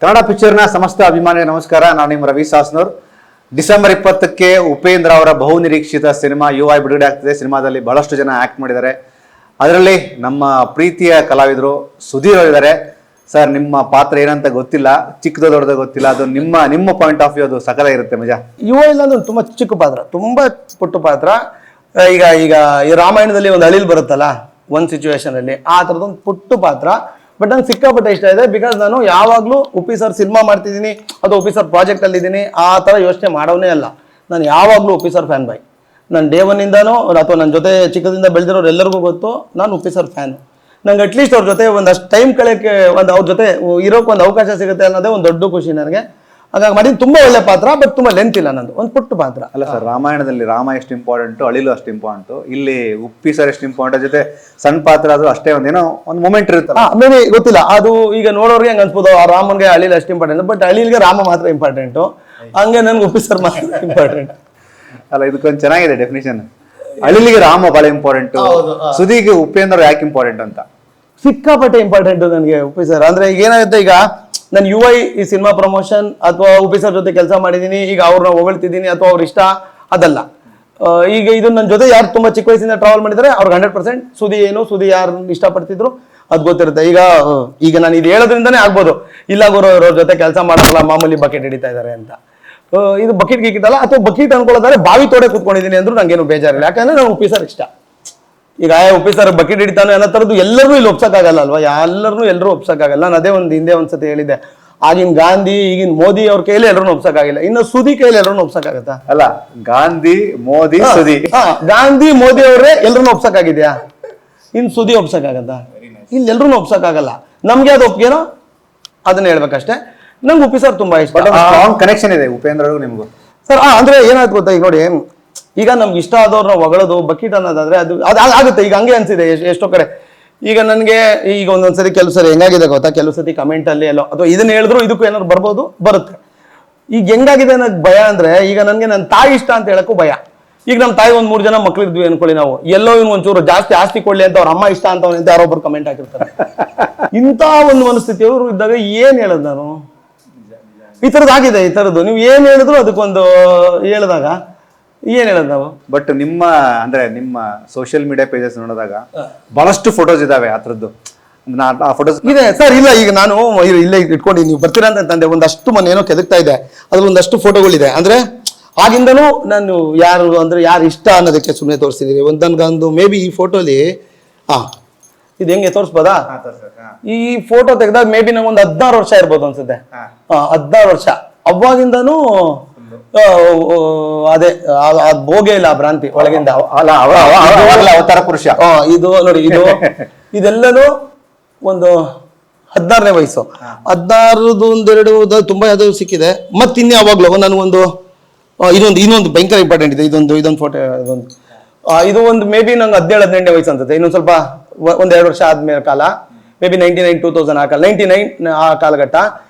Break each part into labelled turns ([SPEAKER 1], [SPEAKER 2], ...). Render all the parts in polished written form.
[SPEAKER 1] ಕನ್ನಡ ಪಿಕ್ಚರ್ನ ಸಮಸ್ತ ಅಭಿಮಾನಿ ನಮಸ್ಕಾರ. ನಾನು ನಿಮ್ಮ ರವಿ ಸಾಸ್ನೂರ್. ಡಿಸೆಂಬರ್ 20ಕ್ಕೆ ಉಪೇಂದ್ರ ಅವರ ಬಹುನಿರೀಕ್ಷಿತ ಸಿನಿಮಾ UI ಬಿಡುಗಡೆ ಆಗ್ತಿದೆ. ಸಿನಿಮಾದಲ್ಲಿ ಬಹಳಷ್ಟು ಜನ ಆಕ್ಟ್ ಮಾಡಿದ್ದಾರೆ. ಅದರಲ್ಲಿ ನಮ್ಮ ಪ್ರೀತಿಯ ಕಲಾವಿದರು ಸುಧೀರ್ ಅವರಿದ್ದಾರೆ. ಸರ್, ನಿಮ್ಮ ಪಾತ್ರ ಏನಂತ ಗೊತ್ತಿಲ್ಲ, ಚಿಕ್ಕದ ದೊಡ್ಡದ ಗೊತ್ತಿಲ್ಲ, ಅದು ನಿಮ್ಮ ಪಾಯಿಂಟ್ ಆಫ್ ವ್ಯೂ ಅದು ಸಕಲ ಇರುತ್ತೆ ಮಜಾ.
[SPEAKER 2] UI ಇಲ್ಲ ಅಂದ್ರೆ ತುಂಬಾ ಚಿಕ್ಕ ಪಾತ್ರ, ತುಂಬಾ ಪುಟ್ಟ ಪಾತ್ರ. ಈಗ ಈ ರಾಮಾಯಣದಲ್ಲಿ ಒಂದು ಅಳಿಲ್ ಬರುತ್ತಲ್ಲ ಒಂದು ಸಿಚುವೇಶನ್ ಅಲ್ಲಿ, ಆ ಥರದೊಂದು ಪುಟ್ಟ ಪಾತ್ರ. ಬಟ್ ನಂಗೆ ಸಿಕ್ಕಾಪಟ್ಟೆ ಇಷ್ಟ ಇದೆ. ಬಿಕಾಸ್ ನಾನು ಯಾವಾಗಲೂ ಉಪ್ಪಿ ಸರ್ ಸಿನಿಮಾ ಮಾಡ್ತಿದ್ದೀನಿ ಅಥವಾ ಉಪ್ಪಿ ಸರ್ ಪ್ರಾಜೆಕ್ಟ್ ಅಲ್ಲಿ ಇದ್ದೀನಿ, ಆ ಥರ ಯೋಚನೆ ಮಾಡೋನೇ ಅಲ್ಲ. ನಾನು ಯಾವಾಗಲೂ ಉಪ್ಪಿ ಸರ್ ಫ್ಯಾನ್ ಬಾಯ್. ನಾನು ಡೇ ಒನ್ನಿಂದನೂ ಅಥವಾ ನನ್ನ ಜೊತೆ ಚಿಕ್ಕದಿಂದ ಬೆಳೆದಿರೋರು ಎಲ್ಲರಿಗೂ ಗೊತ್ತು, ನಾನು ಉಪ್ಪಿ ಸರ್ ಫ್ಯಾನು. ನಂಗೆ ಅಟ್ಲೀಸ್ಟ್ ಅವ್ರ ಜೊತೆ ಒಂದಷ್ಟು ಟೈಮ್ ಕಳೆಯೋಕ್ಕೆ, ಅವ್ರ ಜೊತೆ ಇರೋಕೆ ಒಂದು ಅವಕಾಶ ಸಿಗುತ್ತೆ ಅನ್ನೋದೇ ಒಂದು ದೊಡ್ಡ ಖುಷಿ ನನಗೆ. ಹಾಗಾಗಿ ಮಾಡಿದ್ದು ತುಂಬಾ ಒಳ್ಳೆ ಪಾತ್ರ, ಬಟ್ ತುಂಬಾ ಲೆಂತ್ ಇಲ್ಲ ನಂದು, ಒಂದು ಪುಟ್ಟ ಪಾತ್ರ.
[SPEAKER 1] ಅಲ್ಲ ಸರ್, ರಾಮಾಯಣದಲ್ಲಿ ರಾಮ ಎಷ್ಟು ಇಂಪಾರ್ಟೆಂಟು, ಅಳಿಲು ಅಷ್ಟು ಇಂಪಾರ್ಟೆಂಟು, ಇಲ್ಲಿ ಉಪ್ಪಿ ಸರ್ ಎಷ್ಟು ಇಂಪಾರ್ಟೆಂಟ್, ಜೊತೆ ಸಣ್ಣ ಪಾತ್ರ ಅದು ಅಷ್ಟೇ, ಒಂದೇನೋ ಒಂದು ಮೂಮೆಂಟ್ ಇರುತ್ತೆ.
[SPEAKER 2] ಮೇಬಿ ಗೊತ್ತಿಲ್ಲ, ಅದು ಈಗ ನೋಡೋರಿಗೆ ಹಂಗೆ ಅನ್ಸ್ಬೋದು ಆ ರಾಮನ್ಗೆ ಅಳಿಲ್ ಅಷ್ಟು ಇಂಪಾರ್ಟೆಂಟ್, ಬಟ್ ಅಳಿಲ್ಗೆ ರಾಮ ಮಾತ್ರ ಇಂಪಾರ್ಟೆಂಟು. ಹಂಗೆ ನನ್ಗೆ ಉಪ್ಪಿ ಸರ್ ಮಾತ್ರ ಇಂಪಾರ್ಟೆಂಟ್.
[SPEAKER 1] ಅಲ್ಲ, ಇದಕ್ಕೊಂದು ಚೆನ್ನಾಗಿದೆ ಡೆಫಿನೇಷನ್. ಅಳಿಲಿಗೆ ರಾಮ ಬಹಳ ಇಂಪಾರ್ಟೆಂಟು, ಸುದೀಗೆ ಉಪೇಂದ್ರ ಯಾಕೆ ಇಂಪಾರ್ಟೆಂಟ್ ಅಂತ.
[SPEAKER 2] ಸಿಕ್ಕಾಪಟ್ಟೆ ಇಂಪಾರ್ಟೆಂಟ್ ನನಗೆ ಉಪ್ಪಿ ಸರ್. ಅಂದ್ರೆ ಈಗ ಏನಾಗುತ್ತೆ, ಈಗ ನಾನು UI ಈ ಸಿನಿಮಾ ಪ್ರಮೋಷನ್ ಅಥವಾ ಉಪ್ಪಿ ಸರ್ ಜೊತೆ ಕೆಲಸ ಮಾಡಿದ್ದೀನಿ, ಈಗ ಅವ್ರನ್ನ ಹೊಗಳ್ತಿದ್ದೀನಿ ಅಥವಾ ಅವ್ರ ಇಷ್ಟ ಅದಲ್ಲ. ಈಗ ಇದು ನನ್ನ ಜೊತೆ ಯಾರು ತುಂಬಾ ಚಿಕ್ಕ ವಯಸ್ಸಿಂದ ಟ್ರಾವೆಲ್ ಮಾಡಿದರೆ ಅವ್ರಿಗೆ 100% ಸುದಿ ಏನು, ಸುದಿ ಯಾರು ಇಷ್ಟಪಡ್ತಿದ್ರು ಅದು ಗೊತ್ತಿರುತ್ತೆ. ಈಗ ನಾನು ಇದು ಹೇಳೋದ್ರಿಂದನೇ ಆಗ್ಬೋದು, ಇಲ್ಲ ಗುರು ಅವ್ರ ಜೊತೆ ಕೆಲಸ ಮಾಡಲ್ಲ, ಮಾಮೂಲಿ ಬಕೆಟ್ ಹಿಡಿತಾ ಇದ್ದಾರೆ ಅಂತ. ಇದು ಬಕೆಟ್ ಗೀಕಿದಲ್ಲ, ಅಥವಾ ಬಕೆಟ್ ಅನ್ಕೊಳ್ಳೋದಾದ್ರೆ ಬಾವಿ ತೋಡೆ ಕೂತ್ಕೊಂಡಿದ್ದೀನಿ ಅಂದ್ರೂ ನಂಗೇನು ಬೇಜಾರಿಲ್ಲ. ಯಾಕಂದ್ರೆ ನಾನು ಉಪ್ಪಿ ಸರ್ ಇಷ್ಟ. ಈಗ ಉಪ್ಪಿ ಸರ್ ಬಕೆಟ್ ಹಿಡಿತಾನೆ ಅನ್ನೋ ಥರದ್ದು ಎಲ್ಲರೂ ಇಲ್ಲಿ ಒಪ್ಸಕ್ಕಾಗಲ್ಲ ಅಲ್ವಾ, ಎಲ್ಲರೂ ಒಪ್ಸಕ್ಕಾಗಲ್ಲ. ನಾನು ಅದೇ ಹಿಂದೆ ಒಂದ್ಸತಿ ಹೇಳಿದ್ದೆ, ಆಗಿನ ಗಾಂಧಿ ಈಗಿನ ಮೋದಿ ಅವ್ರ ಕೈಲಿ ಎಲ್ಲರೂ ಒಪ್ಸಕ್ಕಾಗಿಲ್ಲ, ಇನ್ನು ಸುದಿ ಕೈಲಿ ಎಲ್ಲರೂ ಒಪ್ಸಕ್ಕಾಗತ್ತಾ?
[SPEAKER 1] ಅಲ್ಲ, ಗಾಂಧಿ ಮೋದಿ ಸುದಿ,
[SPEAKER 2] ಗಾಂಧಿ ಮೋದಿ ಅವರೇ ಎಲ್ಲರೂ ಒಪ್ಸಕ್ಕಾಗಿದ್ಯಾ? ಇನ್ನು ಸುದಿ ಒಪ್ಸಕ್ಕಾಗತ್ತಾ? ಇಲ್ಲಿ ಎಲ್ಲರೂ ಒಪ್ಸಕ್ಕಾಗಲ್ಲ. ನಮ್ಗೆ ಅದು ಒಪ್ಗೇನೋ ಅದನ್ನ ಹೇಳ್ಬೇಕಷ್ಟೇ. ನಂಗೆ ಉಪ್ಪಿ ಸರ್ ತುಂಬಾ ಇಷ್ಟ.
[SPEAKER 1] ಕನೆಕ್ಷನ್ ಇದೆ ಉಪೇಂದ್ರ ನಿಮ್ಗೂ
[SPEAKER 2] ಸರ್. ಅಂದ್ರೆ ಏನಾಯ್ತು ಗೊತ್ತಾ, ಈಗ ನೋಡಿ, ಈಗ ನಮ್ಗೆ ಇಷ್ಟ ಆದವ್ರನ್ನ ಹೊಗಳೋದು ಬಕೆಟ್ ಅನ್ನೋದಾದ್ರೆ ಅದು ಆಗುತ್ತೆ. ಈಗ ಹಂಗೆ ಅನ್ಸಿದೆ ಎಷ್ಟೋ ಕಡೆ. ಈಗ ನನಗೆ ಈಗ ಒಂದೊಂದ್ಸರಿ ಕೆಲವು ಸರಿ ಹೆಂಗಾಗಿದೆ ಗೊತ್ತಾ, ಕೆಲವು ಸತಿ ಕಮೆಂಟ್ ಅಲ್ಲಿ ಎಲ್ಲೋ ಅಥವಾ ಇದನ್ನ ಹೇಳಿದ್ರು ಇದಕ್ಕೂ ಏನಾದ್ರು ಬರ್ಬೋದು, ಬರುತ್ತೆ. ಈಗ ಹೆಂಗಾಗಿದೆ ನನಗೆ ಭಯ ಅಂದ್ರೆ, ಈಗ ನನಗೆ ನನ್ನ ತಾಯಿ ಇಷ್ಟ ಅಂತ ಹೇಳಕ್ಕೂ ಭಯ. ಈಗ ನಮ್ಮ ತಾಯಿ 1-3 ಜನ ಮಕ್ಳಿದ್ವಿ ಅನ್ಕೊಳ್ಳಿ, ನಾವು ಎಲ್ಲೋ ಇವ್ನು ಒಂಚೂರು ಜಾಸ್ತಿ ಆಸ್ತಿ ಕೊಡ್ಲಿ ಅಂತ ಅವ್ರ ಅಮ್ಮ ಇಷ್ಟ ಅಂತ ಯಾರೊಬ್ಬರು ಕಮೆಂಟ್ ಹಾಕಿರ್ತಾರೆ. ಇಂಥ ಒಂದು ಮನಸ್ಥಿತಿಯವರು ಇದ್ದಾಗ ಏನ್ ಹೇಳೋದು ನಾನು? ಈ ಥರದ್ದು ಆಗಿದೆ. ಈ ಥರದ್ದು ನೀವು ಏನ್ ಹೇಳಿದ್ರು ಅದಕ್ಕೊಂದು ಹೇಳಿದಾಗ ಏನ್ ಹೇಳೋದು ನಾವು? ಬಟ್
[SPEAKER 1] ನಿಮ್ಮ ಸೋಷಿಯಲ್ ಮೀಡಿಯಾ ಪೇಜಸ್ ನೋಡಿದಾಗ ಬಹಳಷ್ಟು ಫೋಟೋಸ್ ಇದಾವೆ ಆ ಥರದ್ದು. ಆ ಫೋಟೋಸ್
[SPEAKER 2] ಇದೆ ಸರ್. ಇಲ್ಲ, ಈಗ ನಾನು ಇಲ್ಲೇ ಇಟ್ಕೊಂಡು ನೀವು ಬರ್ತೀರಾ ಅಂತ ತಂದೆ ಒಂದಷ್ಟು ಮೊನ್ನೆ ಏನೋ ಕೆದಕ್ತಾ ಇದೆ, ಅದ್ರಲ್ಲಿ ಒಂದಷ್ಟು ಫೋಟೋಗಳಿದೆ. ಅಂದ್ರೆ ಆಗಿಂದನೂ ನಾನು ಯಾರು ಇಷ್ಟ ಅನ್ನೋದಕ್ಕೆ ಸುಮ್ಮನೆ ತೋರಿಸಿದೀವಿ. ನನ್ಗೊಂದು ಮೇ ಬಿ ಈ ಫೋಟೋಲಿ ಇದು ಹೆಂಗೆ ತೋರಿಸ್ಬೋದಾ? ಈ ಫೋಟೋ ತೆಗೆದಾಗ ಮೇ ಬಿ ನಂಗೆ ಒಂದು 16 ವರ್ಷ ಇರ್ಬೋದು ಅನ್ಸುತ್ತೆ. 16 ವರ್ಷ. ಅವಾಗಿಂದನೂ ಅದೇ ಭೋಗೆ ಇಲ್ಲ ಭ್ರಾಂತಿ ಒಳಗಿಂದ
[SPEAKER 1] ಅವತಾರ ಪುರುಷ.
[SPEAKER 2] ಇದು ನೋಡಿ, ಇದೆಲ್ಲನೂ ಒಂದು 16ನೇ ವಯಸ್ಸು. 16 ಒಂದೆರಡು ತುಂಬಾ ಯಾವ್ದು ಸಿಕ್ಕಿದೆ. ಮತ್ತೆ ಇನ್ಯಾವಾಗ್ಲೂ ನನಗೊಂದು ಇನ್ನೊಂದು ಭಯಂಕರ ಇಂಪಾರ್ಟೆಂಟ್ ಇದೆ. ಇದೊಂದು ಫೋಟೋ. ಇದು ಒಂದು ಮೇ ಬಿ ನಂಗೆ 17-18ನೇ ವಯಸ್ಸು ಅನ್ಸುತ್ತೆ. ಇನ್ನೊಂದು ಸ್ವಲ್ಪ 1-2 ವರ್ಷ ಆದ್ಮೇಲೆ ಕಾಲ, ಮೇ ಬಿ 99-2000 ಆ ಕಾಲ, 99 ಆ ಕಾಲಘಟ್ಟ,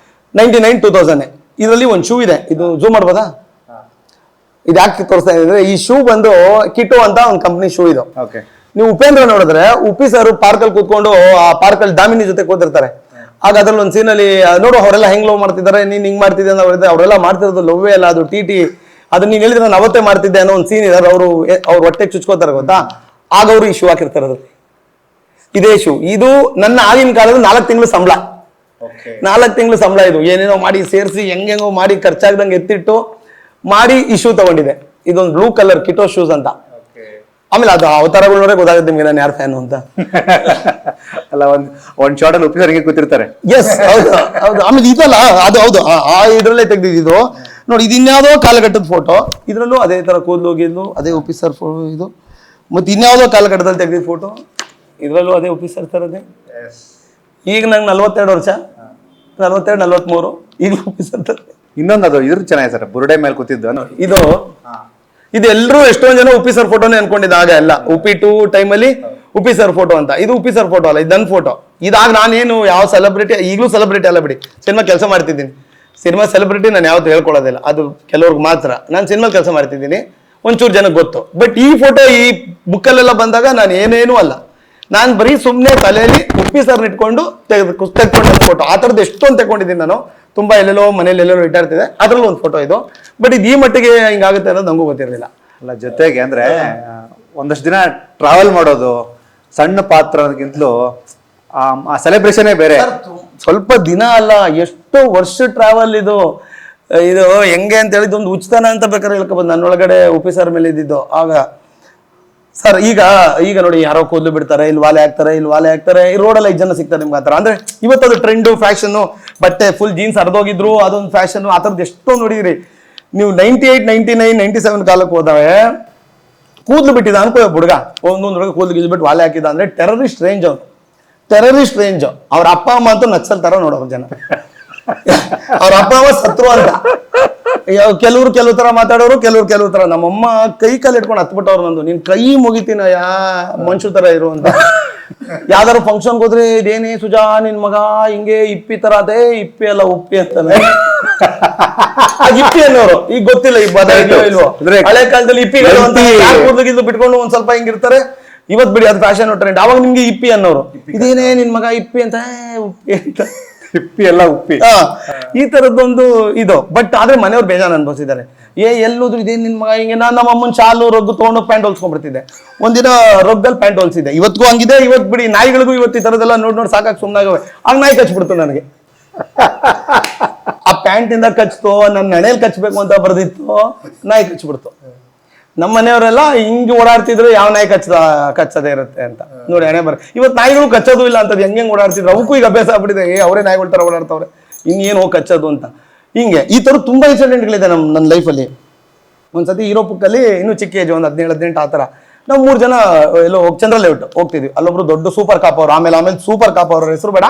[SPEAKER 2] 99-2000. ಇದರಲ್ಲಿ ಒಂದು ಶೂ ಇದೆ. ಇದು ಜೂಮ್ ಮಾಡ್ಬೋದಾ? ಇದು ಯಾಕೆ ತೋರಿಸ್ತಾ ಇದ್ರೆ, ಈ ಶೂ ಬಂದು ಕಿಟೋ ಅಂತ ಒಂದು ಕಂಪ್ನಿ ಶೂ ಇದು. ನೀವು ಉಪೇಂದ್ರ ನೋಡಿದ್ರೆ ಉಪ್ಪಿ ಸರ್ ಪಾರ್ಕಲ್ಲಿ ಕೂತ್ಕೊಂಡು ಆ ಪಾರ್ಕಲ್ಲಿ ದಾಮಿನಿ ಜೊತೆ ಕೂತಿರ್ತಾರೆ. ಆಗ ಅದ್ರಲ್ಲಿ ಒಂದು ಸೀನಲ್ಲಿ ನೋಡು ಅವರೆಲ್ಲ ಹೆಂಗ್ ಲವ್ ಮಾಡ್ತಿದ್ದಾರೆ, ನೀನ್ ಹಿಂಗ್ ಮಾಡ್ತಿದ್ದೆ ಅಂತ ಅವರೆಲ್ಲ ಮಾಡ್ತಿರೋದು ಲವ್ವೇ ಅಲ್ಲ, ಅದು ಟಿ ಅದನ್ನ ನೀನ್ ಹೇಳಿದ್ರೆ ನಾನು ಅವತ್ತೇ ಮಾಡ್ತಿದ್ದೆ ಅನ್ನೋ ಒಂದು ಸೀನ್ ಇದೆ. ಅವ್ರು ಹೊಟ್ಟೆಗೆ ಚುಚ್ಕೋತಾರೆ ಗೊತ್ತಾ, ಆಗ ಅವರು ಈ ಶೂ ಹಾಕಿರ್ತಾರೆ. ಇದೇ ಶೂ. ಇದು ನನ್ನ ಆಗಿನ ಕಾಲದ 4 ತಿಂಗಳು ಸಂಬಳ. 4 ತಿಂಗಳು ಸಂಬಳ. ಇದು ಏನೇನೋ ಮಾಡಿ ಸೇರಿಸಿ ಹೆಂಗೆಂಗೋ ಮಾಡಿ ಖರ್ಚಾಗ್ದಂಗೆ ಎತ್ತಿಟ್ಟು ಮಾಡಿ ಈ ಶೂ ತಗೊಂಡಿದೆ. ಇದೊಂದು ಬ್ಲೂ ಕಲರ್ ಕಿಟೋ ಶೂಸ್ ಅಂತ. ಆಮೇಲೆ ಅದು ಅವತಾರಗಳು ನೋಡೇ ಗೊತ್ತಾಗುತ್ತೆ ನಿಮ್ಗೆ ನಾನು ಯಾರು ಫ್ಯಾನು ಅಂತ.
[SPEAKER 1] ಅಲ್ಲ, ಒಂದ್ ಶಾರ್ಟ್ ಅಲ್ಲಿ ಉಪ್ಪಿ ಸರಿಗೆ ಕೂತಿರ್ತಾರೆ.
[SPEAKER 2] ಎಸ್, ಹೌದು. ಆಮೇಲೆ ಇದಲ್ಲ, ಅದು ಹೌದು, ಆ ಇದ್ರಲ್ಲೇ ತೆಗ್ದಿದ್ದು ನೋಡಿ. ಇದು ಇನ್ಯಾವುದೋ ಕಾಲಘಟ್ಟದ ಫೋಟೋ. ಇದ್ರಲ್ಲೂ ಅದೇ ತರ ಕೂದಲು ಹೋಗಿದ್ಲು, ಅದೇ ಉಪ್ಪಿ ಸರ್ ಫೋಟೋ ಇದು. ಮತ್ತೆ ಇನ್ಯಾವುದೋ ಕಾಲಘಟ್ಟದಲ್ಲಿ ತೆಗ್ದಿದ್ದ ಫೋಟೋ, ಇದ್ರಲ್ಲೂ ಅದೇ ಉಪ್ಪಿ ಸರ್ ತರದೇ. ಈಗ ನಂಗೆ 42 ವರ್ಷ, 42-43, ಈಗ ಉಪ್ಪಿ ಸರ್ ತರ.
[SPEAKER 1] ಇನ್ನೊಂದು ಅದು ಇದ್ರ ಚೆನ್ನಾಗಿದೆ ಸರ್, ಬುರುಡೆ ಮೇಲೆ ಕೂತಿದ್ದು.
[SPEAKER 2] ಇದು ಎಲ್ಲರೂ ಎಷ್ಟೊಂದು ಜನ ಉಪ್ಪಿ ಸರ್ ಫೋಟೋನೇ ಅನ್ಕೊಂಡಿದ್ದ. ಆಗ ಎಲ್ಲ ಉಪ್ಪಿ 2 ಟೈಮಲ್ಲಿ ಉಪ್ಪಿ ಸರ್ ಫೋಟೋ ಅಂತ. ಇದು ಉಪ್ಪಿ ಸರ್ ಫೋಟೋ ಅಲ್ಲ, ಇದು ನನ್ನ ಫೋಟೋ. ಇದಾಗ ನಾನೇನು ಯಾವ ಸೆಲೆಬ್ರಿಟಿ, ಈಗಲೂ ಸೆಲೆಬ್ರಿಟಿ ಅಲ್ಲ ಬಿಡಿ, ಸಿನಿಮಾ ಕೆಲಸ ಮಾಡ್ತಿದ್ದೀನಿ. ಸಿನಿಮಾ ಸೆಲೆಬ್ರಿಟಿ ನಾನು ಯಾವತ್ತೂ ಹೇಳ್ಕೊಳ್ಳೋದಿಲ್ಲ, ಅದು ಕೆಲವ್ರಿಗೆ ಮಾತ್ರ. ನಾನು ಸಿನಿಮಾ ಕೆಲಸ ಮಾಡ್ತಿದ್ದೀನಿ, ಒಂಚೂರು ಜನಕ್ಕೆ ಗೊತ್ತು. ಬಟ್ ಈ ಫೋಟೋ ಈ ಬುಕ್ಕಲ್ಲೆಲ್ಲ ಬಂದಾಗ ನಾನು ಏನೇನೂ ಅಲ್ಲ. ನಾನು ಬರೀ ಸುಮ್ಮನೆ ತಲೆಯಲ್ಲಿ ಉಪ್ಪಿ ಸರ್ ಇಟ್ಕೊಂಡು ತೆಗೆದುಕೊಂಡ ಫೋಟೋ. ಆ ಥರದ್ದು ಎಷ್ಟೊಂದು ತಗೊಂಡಿದ್ದೀನಿ ನಾನು. ತುಂಬಾ ಎಲ್ಲೆಲ್ಲೋ ಮನೇಲಿ ಎಲ್ಲೆಲ್ಲೋ ಇಟ್ಟಾಡ್ತಿದೆ, ಅದ್ರಲ್ಲೂ ಒಂದು ಫೋಟೋ ಇದು. ಬಟ್ ಇದು ಈ ಮಟ್ಟಿಗೆ ಹಿಂಗಾಗುತ್ತೆ ಅನ್ನೋದು ನಂಗೂ ಗೊತ್ತಿರಲಿಲ್ಲ.
[SPEAKER 1] ಅಲ್ಲ, ಜೊತೆಗೆ ಅಂದ್ರೆ ಒಂದಷ್ಟು ದಿನ ಟ್ರಾವೆಲ್ ಮಾಡೋದು ಸಣ್ಣ ಪಾತ್ರಕ್ಕಿಂತಲೂ ಆ ಸೆಲೆಬ್ರೇಷನೇ ಬೇರೆ.
[SPEAKER 2] ಸ್ವಲ್ಪ ದಿನ ಅಲ್ಲ, ಎಷ್ಟೋ ವರ್ಷ ಟ್ರಾವೆಲ್ ಇದು. ಇದು ಹೆಂಗೆ ಅಂತ ಹೇಳಿದ್ದು ಒಂದು ಉಚಿತನ ಅಂತ ಬೇಕಾದ್ರೆ ಹೇಳ್ಕೊಬೋದು. ನನ್ನೊಳಗಡೆ ಉಪಿ ಸರ್ ಮೇಲೆ ಇದ್ದಿದ್ದು ಆಗ. ಸರ್ ಈಗ ನೋಡಿ, ಯಾರೋ ಕೂದಲು ಬಿಡ್ತಾರೆ, ಇಲ್ಲಿ ವಾಲೆ ಹಾಕ್ತಾರೆ, ಈ ರೋಡಲ್ಲಿ 5 ಜನ ಸಿಗ್ತಾರೆ ನಿಮ್ಗೆ. ಆ ಥರ ಅಂದ್ರೆ ಇವತ್ತದು ಟ್ರೆಂಡು, ಫ್ಯಾಷನ್ನು, ಬಟ್ಟೆ ಫುಲ್ ಜೀನ್ಸ್ ಹರಿದೋಗಿದ್ರು ಅದೊಂದು ಫ್ಯಾಷನ್ನು, ಆ ಥರದ್ದು ಎಷ್ಟೋ ನೋಡಿದ್ರಿ ನೀವು. 98, 99, 97 ಕಾಲಕ್ಕೆ ಹೋದವೆ ಕೂದಲು ಬಿಟ್ಟಿದ್ದ ಅನ್ಕೋ ಹುಡುಗ, ಒಂದೊಂದು ಹುಡುಗ ಕೂದಲು ಗಿಲ್ಬಿಟ್ಟು ವಾಲೆ ಹಾಕಿದ ಅಂದ್ರೆ ಟೆರರಿಸ್ಟ್ ರೇಂಜ್ ಅವನು, ಟೆರರಿಸ್ಟ್ ರೇಂಜ್. ಅವ್ರ ಅಪ್ಪ ಅಮ್ಮ ಅಂತೂ ನಕ್ಸಲ್ ತರ ನೋಡೋರು ಜನ. ಅವ್ರ ಅಪ್ಪ ಅಮ್ಮ ಸತ್ರು ಅಂತ. ಕೆಲವ್ರು ತರ ಮಾತಾಡೋರು, ಕೆಲವ್ರು ತರ. ನಮ್ಮಮ್ಮ ಕೈ ಕಾಲು ಇಟ್ಕೊಂಡು ಹತ್ಬಿಟ್ಟವ್ರು, ನಂದು ನಿನ್ ಕೈ ಮುಗಿತೀನ ಮನುಷ್ಯ ತರ ಇರು ಅಂತ. ಯಾವ್ದಾರು ಫಂಕ್ಷನ್ಗೆ ಹೋದ್ರೆ ಇದೇನೇ ಸುಜಾ ನಿನ್ ಮಗ ಹಿಂಗೆ ಇಪ್ಪಿ ತರ ಅದೇ, ಇಪ್ಪಿ ಅಲ್ಲ ಉಪ್ಪಿ ಅಂತಾನೆ. ಇಪ್ಪಿ ಅನ್ನೋರು ಈಗ ಗೊತ್ತಿಲ್ಲ, ಈಗ ಇಲ್ವೋ. ಹಳೆ ಕಾಲದಲ್ಲಿ ಇಪ್ಪಿಗಳು ಅಂತ ಕೂದಲು ಬಿಟ್ಕೊಂಡು ಒಂದ್ ಸ್ವಲ್ಪ ಹಿಂಗಿರ್ತಾರೆ. ಇವತ್ ಬಿಡಿ ಅದು ಫ್ಯಾಷನ್ ಟ್ರೆಂಡ್. ಅವಾಗ ನಿಮ್ಗೆ ಇಪ್ಪಿ ಅನ್ನೋರು, ಇದೇನೇ ನಿನ್ ಮಗ ಇಪ್ಪಿ ಅಂತ, ಉಪ್ಪಿ ಅಂತ.
[SPEAKER 1] ಇಪ್ಪಿ ಎಲ್ಲ ಉಪ್ಪಿ,
[SPEAKER 2] ಈ ತರದ್ದೊಂದು ಇದು. ಬಟ್ ಆದ್ರೆ ಮನೆಯವ್ರು ಬೇಜಾನ್ ಅನ್ಭವಿಸಿದ್ದಾರೆ. ಎಲ್ಲೋದ್ರು ಇದೇನ್ ನಿನ್ ಮಗ ಹಿಂಗೆ. ನಾನು ನಮ್ಮ ಅಮ್ಮನ ಶಾಲು ರೊಗ್ಗು ತಗೊಂಡು ಪ್ಯಾಂಟ್ ಹೊಲ್ಸ್ಕೊಂಡ್ಬಿಡ್ತಿದ್ದೆ. ಒಂದಿನ ರೊಗ್ಗಲ್ಲಿ ಪ್ಯಾಂಟ್ ಹೊಲ್ಸಿದ್ದೆ, ಇವತ್ತಿಗೂ ಹಂಗಿದೆ. ಇವತ್ತು ಬಿಡಿ ನಾಯಿಗಳಿಗೂ ಇವತ್ತು ಈ ತರದೆಲ್ಲ ನೋಡಿ ಸಾಕಾಗಿ ಸುಮ್ಮನಾಗವೆ. ಆಗ ನಾಯಿ ಕಚ್ಬಿಡ್ತು ನನಗೆ. ಆ ಪ್ಯಾಂಟ್ ಇಂದ ಕಚ್ತು, ನನ್ನ ಹಣೆಯಲ್ಲಿ ಕಚ್ಬೇಕು ಅಂತ ಬರ್ದಿತ್ತು, ನಾಯಿ ಕಚ್ಬಿಡ್ತು. ನಮ್ಮ ಮನೆಯವರೆಲ್ಲ ಹಿಂಗೆ ಓಡಾಡ್ತಿದ್ರು, ಯಾವ ನಾಯಿ ಕಚ್ಚದೇ ಇರುತ್ತೆ ಅಂತ. ನೋಡಿ ಹಣೆ ಇವತ್ತು ನಾಯಿಗಳು ಕಚ್ಚೋದು ಇಲ್ಲ ಅಂತದ್ ಹೆಂಗೆ ಓಡಾಡ್ತಿದ್ರು. ಅವಕ್ಕೂ ಈಗ ಅಭ್ಯಾಸ ಆಗ್ಬಿಟ್ಟಿದೆ, ಅವರೇ ನಾಯಿಗಳ ತರ ಓಡಾಡ್ತವ್ರೆ, ಇನ್ನೇನು ಹೋಗಿ ಕಚ್ಚೋದು ಅಂತ. ಹಿಂಗೆ ಈ ತರ ತುಂಬಾ ಇನ್ಸಿಡೆಂಟ್ಗಳಿದೆ ನನ್ನ ಲೈಫಲ್ಲಿ. ಒಂದ್ಸತಿ ಯುರೋಪಕ್ಕಲ್ಲಿ ಇನ್ನೂ ಚಿಕ್ಕ ಏಜ್, ಒಂದು 17-18 ಆ ಥರ ನಾವು 3 ಜನ ಎಲ್ಲೋ ಚಂದ್ರ ಲೇಔಟ್ ಹೋಗ್ತಿದ್ವಿ. ಅಲ್ಲೊಬ್ರು ದೊಡ್ಡ ಸೂಪರ್ ಕಾಪ್ ಅವರು, ಆಮೇಲೆ ಸೂಪರ್ ಕಾಪ್ ಅವ್ರ ಹೆಸರು ಬೇಡ,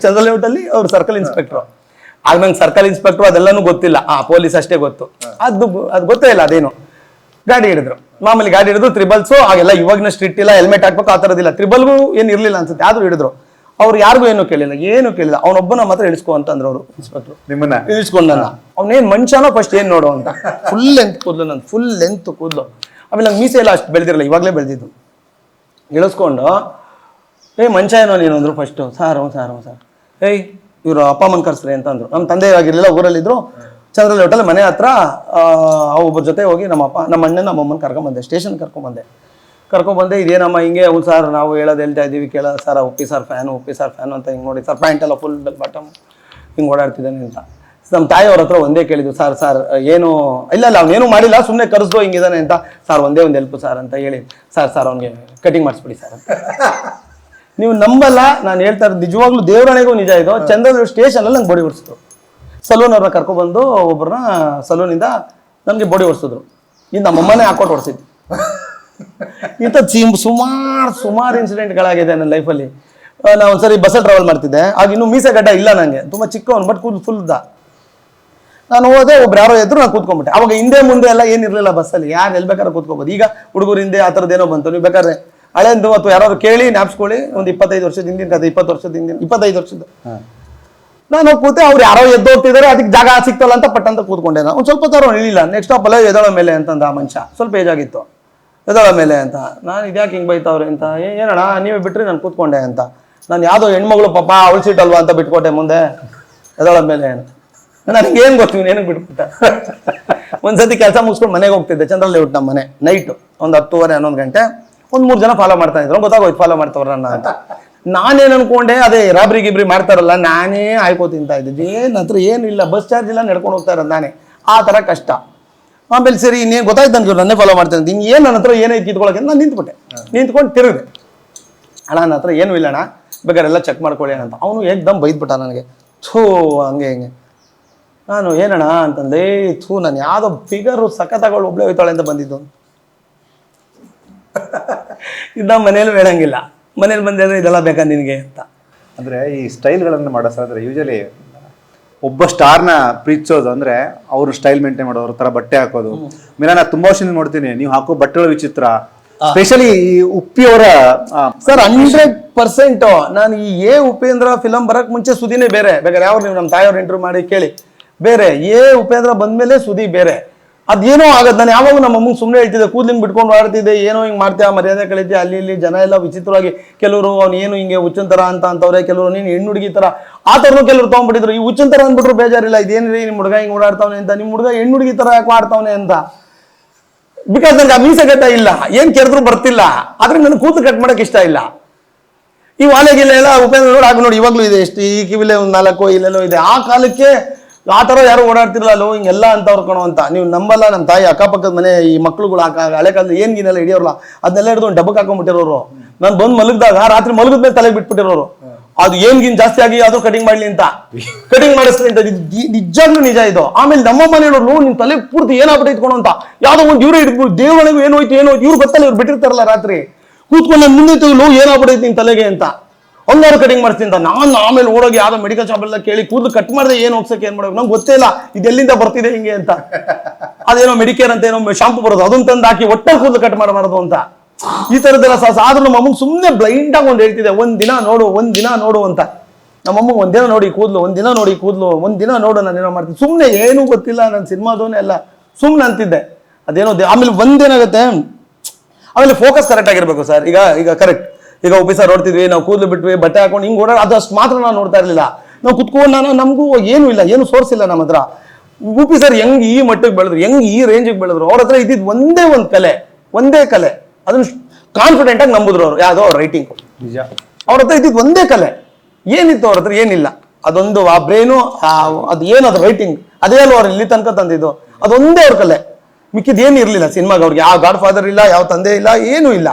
[SPEAKER 2] ಚಂದ್ರ ಲೇಔಟ್ ಅಲ್ಲಿ ಅವ್ರು ಸರ್ಕಲ್ ಇನ್ಸ್ಪೆಕ್ಟರ್. ಆಗ ನಂಗೆ ಸರ್ಕಲ್ ಇನ್ಸ್ಪೆಕ್ಟರ್ ಅದೆಲ್ಲಾನು ಗೊತ್ತಿಲ್ಲ, ಪೊಲೀಸ್ ಅಷ್ಟೇ ಗೊತ್ತು. ಅದು ಗೊತ್ತೇ ಇಲ್ಲ ಅದೇನು. ಗಾಡಿ ಹಿಡಿದ್ರು, ಮಾಮೂಲಿ ಗಾಡಿ ಹಿಡಿದ್ರು, ತ್ರಿಬಲ್ಸು ಆಗೆಲ್ಲ. ಇವಾಗಿನ ಸ್ಟ್ರಿಕ್ಟ್ ಇಲ್ಲ, ಹೆಲ್ಮೆಟ್ ಹಾಕ್ಬೇಕು ಆ ಥರದಿಲ್ಲ. ತ್ರಿಬಲ್ಗೂ ಏನು ಇರ್ಲಿಲ್ಲ ಅನ್ಸುತ್ತೆ, ಆದ್ರೂ ಹಿಡಿದ್ರು. ಅವ್ರು ಯಾರಿಗೂ ಏನು ಕೇಳಿಲ್ಲ. ಅವನೊಬ್ಬನ ಮಾತ್ರ ಇಳಿಸ್ಕೊ ಅಂತಂದ್ರು ಅವರು ಇನ್ಸ್ಪೆಕ್ಟರ್. ನಿಮ್ಮನ್ನ ಇಳಿಸ್ಕೊಂಡ. ಅವ್ನೇನ್ ಮನುಷ್ಯನೋ ಫಸ್ಟ್ ಏನ್ ನೋಡು ಅಂತ. ಫುಲ್ ಲೆಂತ್ ಕೂದಲು ನಂದು, ಫುಲ್ ಲೆಂತ್ ಕೂದಲು. ಆಮೇಲೆ ನಂಗೆ ಮೀಸೆ ಎಲ್ಲ ಅಷ್ಟು ಬೆಳೆದಿರಲ್ಲ, ಇವಾಗಲೇ ಬೆಳೆದಿದ್ದು. ಇಳಿಸ್ಕೊಂಡು ಮನುಷ್ಯ ಏನೋ ನೀನು ಅಂದ್ರು ಫಸ್ಟು. ಸಾರ್ ಇವರು ಅಪ್ಪ ಅಮ್ಮನ ಕರ್ಸ್ರಿ ಅಂತ ಅಂದ್ರು. ನಮ್ಮ ತಂದೆ ಆಗಿರ್ಲಿಲ್ಲ, ಊರಲ್ಲಿದ್ರು. ಚಂದ್ರ ಲೇಔಟಲ್ಲಿ ಮನೆ ಹತ್ರ ಒಬ್ಬರ ಜೊತೆ ಹೋಗಿ ನಮ್ಮ ಅಣ್ಣ ನಮ್ಮ ಅಮ್ಮನ ಕರ್ಕೊಂಬಂದೆ, ಸ್ಟೇಷನ್ ಕರ್ಕೊಂಬಂದೆ. ಇದೇನಮ್ಮ ಹಿಂಗೆ? ಅವ್ನು ಸರ್ ನಾವು ಹೇಳೋದು ಹೇಳ್ತಾ ಇದ್ದೀವಿ, ಕೇಳ ಸರ್ ಉಪ್ಪಿ ಸರ್ ಫ್ಯಾನು ಅಂತ ಹಿಂಗೆ ನೋಡಿ ಸರ್, ಪ್ಯಾಂಟ್ ಎಲ್ಲ ಫುಲ್ ಬಾಟಮ್ ಹಿಂಗೆ ಓಡಾಡ್ತಿದ್ದಾನೆ ಅಂತ. ನಮ್ಮ ತಾಯಿಯವ್ರ ಹತ್ರ ಒಂದೇ ಕೇಳಿದ್ರು, ಸರ್ ಏನು ಇಲ್ಲ ಅವ್ನೇನು ಮಾಡಿಲ್ಲ, ಸುಮ್ಮನೆ ಕರೆಸ್ದೋ ಹಿಂಗಿದ್ದಾನೆ ಅಂತ. ಸರ್ ಒಂದೇ ಒಂದು ಹೆಲ್ಪ್ ಸರ್ ಅಂತ ಹೇಳಿ, ಸರ್ ಅವ್ನಿಗೆ ಕಟಿಂಗ್ ಮಾಡಿಸ್ಬಿಡಿ ಸರ್ ಅಂತ. ನೀವು ನಂಬಲ್ಲ, ನಾನು ಹೇಳ್ತಾ ಇರೋದು ನಿಜವಾಗ್ಲೂ ದೇವರಣೆಗೂ ನಿಜ ಇದು. ಚಂದ್ರ ಸ್ಟೇಷನಲ್ಲಿ ನಂಗೆ ಬಾಡಿ ಹೊಡಿಸಿದ್ರು. ಸಲೂನ್ ಅವ್ರನ್ನ ಕರ್ಕೊಬಂದು ಒಬ್ಬರನ್ನ ಸಲೂನಿಂದ ನನಗೆ ಬಾಡಿ ಹೊಡ್ಸಿದ್ರು. ಇದು ನಮ್ಮಮ್ಮನೇ ಹಾಕೊಟ್ಟು ಹೊಡ್ಸಿದ್ದು. ಇಂಥದ್ದು ಸುಮಾರು ಇನ್ಸಿಡೆಂಟ್ಗಳಾಗಿದೆ ನನ್ನ ಲೈಫಲ್ಲಿ. ನಾನು ಒಂದ್ಸರಿ ಬಸ್ಸಲ್ಲಿ ಟ್ರಾವೆಲ್ ಮಾಡ್ತಿದ್ದೆ. ಆಗ ಇನ್ನೂ ಮೀಸೆ ಗಡ್ಡ ಇಲ್ಲ ನನಗೆ, ತುಂಬ ಚಿಕ್ಕವನು, ಬಟ್ ಕೂದಲು ಫುಲ್ ಇದ್ದ. ನಾನು ಹೋದೆ, ಒಬ್ರು ಯಾರೋ ಎದ್ರು, ನಾನು ಕೂತ್ಕೊಂಡ್ಬಿಟ್ಟೆ. ಅವಾಗ ಹಿಂದೆ ಮುಂದೆ ಎಲ್ಲ ಏನಿರಲಿಲ್ಲ ಬಸ್ಸಲ್ಲಿ, ಯಾರು ಎಲ್ಲಿ ಬೇಕಾದ್ರೆ ಕೂತ್ಕೋಬೋದು. ಈಗ ಹುಡುಗರು ಹಿಂದೆ ಆ ಥರದ್ದೇನೋ ಬಂತು. ನೀವು ಬೇಕಾದ್ರೆ ಹಳೆಂದು ಅಥವಾ ಯಾರಾದ್ರು ಕೇಳಿ ನ್ಯಾಪ್ಸ್ಕೊಳ್ಳಿ, ಒಂದು 25 ವರ್ಷದ ಹಿಂದಿನ ಕತೆ, 20 ವರ್ಷದ ಹಿಂದಿನ, 25 ವರ್ಷದ. ನಾನು ಕೂತೆ, ಅವ್ರು ಯಾರೋ ಎದ್ದು ಹೋಗ್ತಿದ್ದಾರೆ, ಅದಕ್ಕೆ ಜಾಗ ಸಿಕ್ತಲ್ಲ ಅಂತ ಪಟ್ಟಂತ ಕೂತ್ಕೊಂಡೆ. ನಾನು ಒಂದು ಸ್ವಲ್ಪ ತರ ಇಳಿಲ್ಲ. ನೆಕ್ಸ್ಟ್ ಸ್ಟಾಪ್ ಅಲ್ಲ ಎದಳ ಮೇಲೆ ಅಂತಂದ ಆ ಮನುಷ್ಯ. ಸ್ವಲ್ಪ ಏಜ್ ಆಗಿತ್ತು. ಎದಳ ಮೇಲೆ ಅಂತ. ನಾನು ಇದ್ಯಾಕೆ ಹಿಂಗೆ ಬೈತಾವ್ರೆ ಅಂತ. ಏನಣ್ಣ ನೀವೇ ಬಿಟ್ರಿ, ನಾನು ಕೂತ್ಕೊಂಡೆ ಅಂತ. ನಾನು ಯಾವುದೋ ಹೆಣ್ಮಗಳು ಪಾಪ ಅವಳು ಸೀಟ್ ಅಲ್ವಾ ಅಂತ ಬಿಟ್ಕೊಟ್ಟೆ ಮುಂದೆ. ಎದಳ ಮೇಲೆ ಅಂತ ನನಗೆ ಏನು ಗೊತ್ತು, ಏನಕ್ಕೆ ಬಿಟ್ಬಿಟ್ಟ. ಒಂದ್ಸತಿ ಕೆಲಸ ಮುಗಿಸ್ಕೊಂಡು ಮನೆಗೆ ಹೋಗ್ತಿದ್ದೆ, ಚಂದ್ರ ಲೇಔಟ್ ನಮ್ಮ ಮನೆ. ನೈಟ್ ಒಂದು 10:30, 11 ಗಂಟೆ. ಒಂದು 3 ಜನ ಫಾಲೋ ಮಾಡ್ತಾ ಇದ್ರು, ಗೊತ್ತಾಗೋಯ್ತು ಫಾಲೋ ಮಾಡ್ತವ್ರ ನನ್ನ ಅಂತ. ನಾನೇನು ಅನ್ಕೊಂಡೆ, ಅದೇ ರಾಬ್ರಿ ಗಿಬ್ರಿ ಮಾಡ್ತಾರಲ್ಲ, ನಾನೇ ಆಯ್ಕೋ ತಿಂತಾ ಇದ್ದಿದ್ದು. ಹತ್ರ ಏನಿಲ್ಲ, ಬಸ್ ಚಾರ್ಜ್ ಇಲ್ಲ, ನಡ್ಕೊಂಡು ಹೋಗ್ತಾ ಇರೋದು ನಾನೇ. ಆ ಥರ ಕಷ್ಟ. ಆಮೇಲೆ ಸರಿ ಇನ್ನೇನು ಗೊತ್ತಾಯ್ತು ನನಗೆ, ನನ್ನೇ ಫಾಲೋ ಮಾಡ್ತಾರೆ ಅಂತ. ಏನು ನನ್ನ ಹತ್ರ ಏನೈತೆ ಕಿತ್ಕೊಳ್ಳೋಕೆ ನಾನು ನಿಂತ್ಕೊಂಡು ತಿರುಗಿದೆ. ಅಣ್ಣ ನನ್ನ ಹತ್ರ ಏನೂ ಇಲ್ಲ ಅಣ್ಣ, ಬೇಕಾರೆಲ್ಲ ಚೆಕ್ ಮಾಡ್ಕೊಳ್ಳಿ ಅಂತ. ಅವನು ಏಕ್ದಮ್ ಬೈದ್ಬಿಟ್ಟ ನನಗೆ. ಥೂ ಹಂಗೆ ಹಿಂಗೆ. ನಾನು ಏನಣ್ಣ ಅಂತಂದೆ. ನಾನು ಯಾವುದೋ ಫಿಗರು ಸಖತ್ತಾಗಳು ಒಬ್ಳೆ ಹೋಯ್ತಾಳೆ ಅಂತ ಬಂದಿದ್ದು. ಇದ್ದ ಮನೇಲಿ ಹೇಳಂಗಿಲ್ಲ, ಮನೇಲಿ ಬಂದಿದ್ರೆ ಇದೆಲ್ಲ ಬೇಕಾ ನಿನಗೆ ಅಂತ.
[SPEAKER 1] ಅಂದ್ರೆ ಈ ಸ್ಟೈಲ್ಗಳನ್ನು ಮಾಡೋ ಸರ್, ಅಂದ್ರೆ ಯೂಶಲಿ ಒಬ್ಬ ಸ್ಟಾರ್ನ ಪ್ರೀತಿಸೋದು ಅಂದ್ರೆ ಅವ್ರು ಸ್ಟೈಲ್ ಮೇಂಟೈನ್ ಮಾಡೋದು, ಅವ್ರ ತರ ಬಟ್ಟೆ ಹಾಕೋದು. ಮೇಲೆ ನಾನು ತುಂಬಾ ವರ್ಷದಿಂದ ನೋಡ್ತೀನಿ, ನೀವು ಹಾಕೋ ಬಟ್ಟೆಗಳು ವಿಚಿತ್ರ. ಸ್ಪೆಷಲಿ ಈ ಉಪ್ಪಿಯವರ
[SPEAKER 2] ಸರ್ 100%. ನಾನು ಈ ಉಪೇಂದ್ರ ಫಿಲಂ ಬರಕ್ ಮುಂಚೆ ಸುದಿನೇ ಬೇರೆ. ಬೇಕಾದ್ರೆ ಯಾವ ನೀವು ನಮ್ಮ ತಾಯಿಯವ್ರ ಇಂಟರ್ವ್ಯೂ ಮಾಡಿ ಕೇಳಿ, ಬೇರೆ. ಉಪೇಂದ್ರ ಬಂದ್ಮೇಲೆ ಸುದಿ ಬೇರೆ. ಅದೇನೋ ಆಗದ್. ನಾನು ಯಾವಾಗ ನಮ್ಮ ಅಮ್ಮಂಗೆ ಸುಮ್ಮನೆ ಹೇಳ್ತಿದ್ದೆ, ಕೂದಲಿಂಗ್ ಬಿಟ್ಕೊಂಡು ಆಡ್ತಿದ್ದೆ, ಏನೋ ಹಿಂಗೆ ಮಾಡ್ತೀಯ, ಮರ್ಯಾದೆ ಕಳೀತಿ, ಅಲ್ಲಿ ಇಲ್ಲಿ ಜನ ಎಲ್ಲ ವಿಚಿತ್ರವಾಗಿ, ಕೆಲವರು ಅವ್ನು ಏನು ಹಿಂಗೆ ಹುಚ್ಚನ್ ಥರ ಅಂತವ್ರೆ, ಕೆಲವರು ನೀನು ಹೆಣ್ಣು ಹುಡುಗಿ ಥರ ಆ ಥರನೂ ಕೆಲವರು ತೊಗೊಂಡ್ಬಿಟ್ಟಿದ್ರು. ಈ ಹುಚ್ಚನ್ ಥರ ಅಂದ್ಬಿಟ್ರು ಬೇಜಾರಿಲ್ಲ, ಇದೇನ್ರಿ ನಿಮ್ಮ ಹುಡುಗ ಹಿಂಗೆ ಓಡಾಡ್ತಾವನೆ ಅಂತ, ನಿಮ್ಮ ಹುಡುಗ ಹೆಣ್ಣು ಹುಡುಗಿ ಥರ ಯಾಕೆ ಆಡ್ತಾವನೆ ಅಂತ. ಬಿಕಾಸ್ ನನಗೆ ಆ ಮೀಸೆ ಗಡ್ಡ ಇಲ್ಲ, ಏನು ಕೆರೆದ್ರು ಬರ್ತಿಲ್ಲ, ಆದ್ರೆ ನನಗೆ ಕೂತು ಕಟ್ ಮಾಡೋಕೆ ಇಷ್ಟ ಇಲ್ಲ. ಈ ವಾಲೆಗಿಲ್ಲ ಎಲ್ಲ ಉಪೇಂದ್ರ ನೋಡಿ ಆಗ ನೋಡಿ ಇವಾಗಲೂ ಇದೆ, ಎಷ್ಟು ಈ ಕಿವಿಲೆ ಒಂದು 4 ಇಲ್ಲೆಲ್ಲೋ ಇದೆ. ಆ ಕಾಲಕ್ಕೆ ಆ ಥರ ಯಾರು ಓಡಾಡ್ತಿರಲ್ಲ ಹಿಂಗೆಲ್ಲ ಅಂತವ್ರು ಕಣೋ ಅಂತ. ನೀವು ನಂಬಲ್ಲ, ನಮ್ಮ ತಾಯಿ ಅಕ್ಕಪಕ್ಕದ ಮನೆ ಈ ಮಕ್ಳುಗಳು ಹಳೆ ಕಾಲದ ಏನ್ಗಿನೆಲ್ಲ ಹಿಡಿಯೋರಲ್ಲ ಅದನ್ನೆಲ್ಲ ಹಿಡಿದು ಒಂದು ಡಬ್ಬಕ್ಕೆ ಹಾಕೊಂಡ್ಬಿಟ್ಟಿರೋರು. ನಾನು ಬಂದು ಮಲಗಿದಾಗ ರಾತ್ರಿ ಮಲಗಿದ ಮೇಲೆ ತಲೆಗೆ ಬಿಟ್ಬಿಟ್ಟಿರೋರು. ಅದು ಏನ್ಗಿನ್ ಜಾಸ್ತಿ ಆಗಿ ಯಾವ್ದು ಕಟಿಂಗ್ ಮಾಡ್ಲಿ ಅಂತ, ಕಟಿಂಗ್ ಮಾಡಿಸ್ಲಿ ಅಂತ. ನಿಜಾಗ್ಲೂ ನಿಜ ಇದು. ಆಮೇಲೆ ನಮ್ಮ ಮನೆ ನೋಡ್ರು ನಿನ್ ತಲೆ ಪೂರ್ತಿ ಏನಾಗ್ಬಿಟ್ಟು ಇಟ್ಕೊಳೋ ಅಂತ, ಯಾವ್ದೋ ಒಂದು ಇವ್ರು ಹಿಡಿದ್ಬಿಟ್ಟು ದೇವರೊಳಗೆ ಏನೋಯ್ತು ಇವ್ರು ಗೊತ್ತಲ್ಲ, ಇವ್ರು ಬಿಟ್ಟಿರ್ತಾರಲ್ಲ ರಾತ್ರಿ ಕೂತ್ಕೊಂಡು ನಾನು ಮುಂದೆ ತೆಗಲು ಏನಾಗ್ಬಿಡೈತಿ ನಿನ್ ತಲೆಗೆ ಅಂತ, ಒಂದಾರು ಕಟಿಂಗ್ ಮಾಡ್ತೀನಿ ಅಂತ. ನಾನು ಆಮೇಲೆ ಓಡೋಗಿ ಯಾವ್ದೋ ಮೆಡಿಕಲ್ ಶಾಪ್ ಎಲ್ಲ ಕೇಳಿ ಕೂದಲು ಕಟ್ ಮಾಡಿದೆ ಏನು ಹೋಗ್ಸಕ್ಕೆ ಏನ್ ಮಾಡ್ಬೇಕು ನಂಗೆ ಗೊತ್ತೇ ಇಲ್ಲ, ಇದೆಲ್ಲಿಂದ ಬರ್ತಿದೆ ಹಿಂಗೆ ಅಂತ. ಅದೇನೋ ಮೆಡಿಕೇರ್ ಅಂತ ಏನೋ ಶಾಂಪು ಬರೋದು, ಅದನ್ನ ತಂದು ಹಾಕಿ ಒಟ್ಟೆ ಕೂದಲು ಕಟ್ ಮಾಡೋದು ಅಂತ. ಈ ತರದ್ದೆಲ್ಲ ಆದ್ರೂ ನಮ್ಮ ಅಮ್ಮಗೆ ಸುಮ್ಮನೆ ಬ್ಲೈಂಡ್ ಆಗಿ ಒಂದು ಹೇಳ್ತಿದೆ, ಒಂದಿನ ನೋಡು ಅಂತ. ನಮ್ಮ ಅಮ್ಮಗೆ ಒಂದಿನ ನೋಡಿ ಕೂದಲು, ಒಂದಿನ ನೋಡು ನಾನೇನೋ ಮಾಡ್ತೀನಿ. ಸುಮ್ಮನೆ ಏನೂ ಗೊತ್ತಿಲ್ಲ, ನನ್ನ ಸಿನಿಮಾದವನೇ ಎಲ್ಲ ಸುಮ್ಮನೆ ಅಂತಿದ್ದೆ. ಅದೇನೋ ಆಮೇಲೆ ಒಂದೇನಾಗುತ್ತೆ, ಆಮೇಲೆ ಫೋಕಸ್ ಕರೆಕ್ಟ್ ಆಗಿರ್ಬೇಕು ಸರ್. ಈಗ ಕರೆಕ್ಟ್, ಈಗ ಉಪಿ ಸರ್ ನೋಡ್ತಿದ್ವಿ, ನಾವು ಕೂದಲು ಬಿಟ್ವಿ, ಬಟ್ಟೆ ಹಾಕೊಂಡು ಹಿಂಗೆ ಓಡಾಡ, ಅದಷ್ಟು ಮಾತ್ರ ನಾವು ನೋಡ್ತಾ ಇರಲಿಲ್ಲ. ನಾವು ಕುತ್ಕೊಂಡು ನಮಗೂ ಏನೂ ಇಲ್ಲ, ಏನು ಸೋರ್ಸ್ ಇಲ್ಲ ನಮ್ಮ ಹತ್ರ. ಉಪಿ ಸರ್ ಹೆಂಗ್ ಈ ಮಟ್ಟಕ್ಕೆ ಬೆಳೆದ್ರು, ಹೆಂಗ್ ಈ ರೇಂಜಿಗೆ ಬೆಳೆದ್ರು, ಅವ್ರ ಹತ್ರ ಇದ್ದಿದ್ದು ಒಂದೇ ಕಲೆ, ಅದನ್ನ ಕಾನ್ಫಿಡೆಂಟ್ ಆಗಿ ನಂಬುದ್ರು ಅವ್ರು. ಯಾವ್ದೋ ಅವ್ರ ರೈಟಿಂಗ್
[SPEAKER 1] ನಿಜ,
[SPEAKER 2] ಅವ್ರ ಹತ್ರ ಇದ್ದಿದ್ದು ಒಂದೇ ಕಲೆ. ಏನಿತ್ತು ಅವ್ರ ಹತ್ರ? ಏನಿಲ್ಲ. ಅದೊಂದು ಆ ಬ್ರೈನು, ಅದು ಏನು ಅದು ರೈಟಿಂಗ್, ಅದೇ ಅಲ್ವ ಅವ್ರು ಇಲ್ಲಿ ತನಕ ತಂದಿದ್ದು, ಅದೊಂದೇ ಅವ್ರ ಕಲೆ. ಮಿಕ್ಕಿದ್ ಏನು ಇರಲಿಲ್ಲ ಸಿನಿಮಾಗೆ. ಅವ್ರಿಗೆ ಯಾವ ಗಾಡ್ ಫಾದರ್ ಇಲ್ಲ, ಯಾವ ತಂದೆ ಇಲ್ಲ, ಏನೂ ಇಲ್ಲ.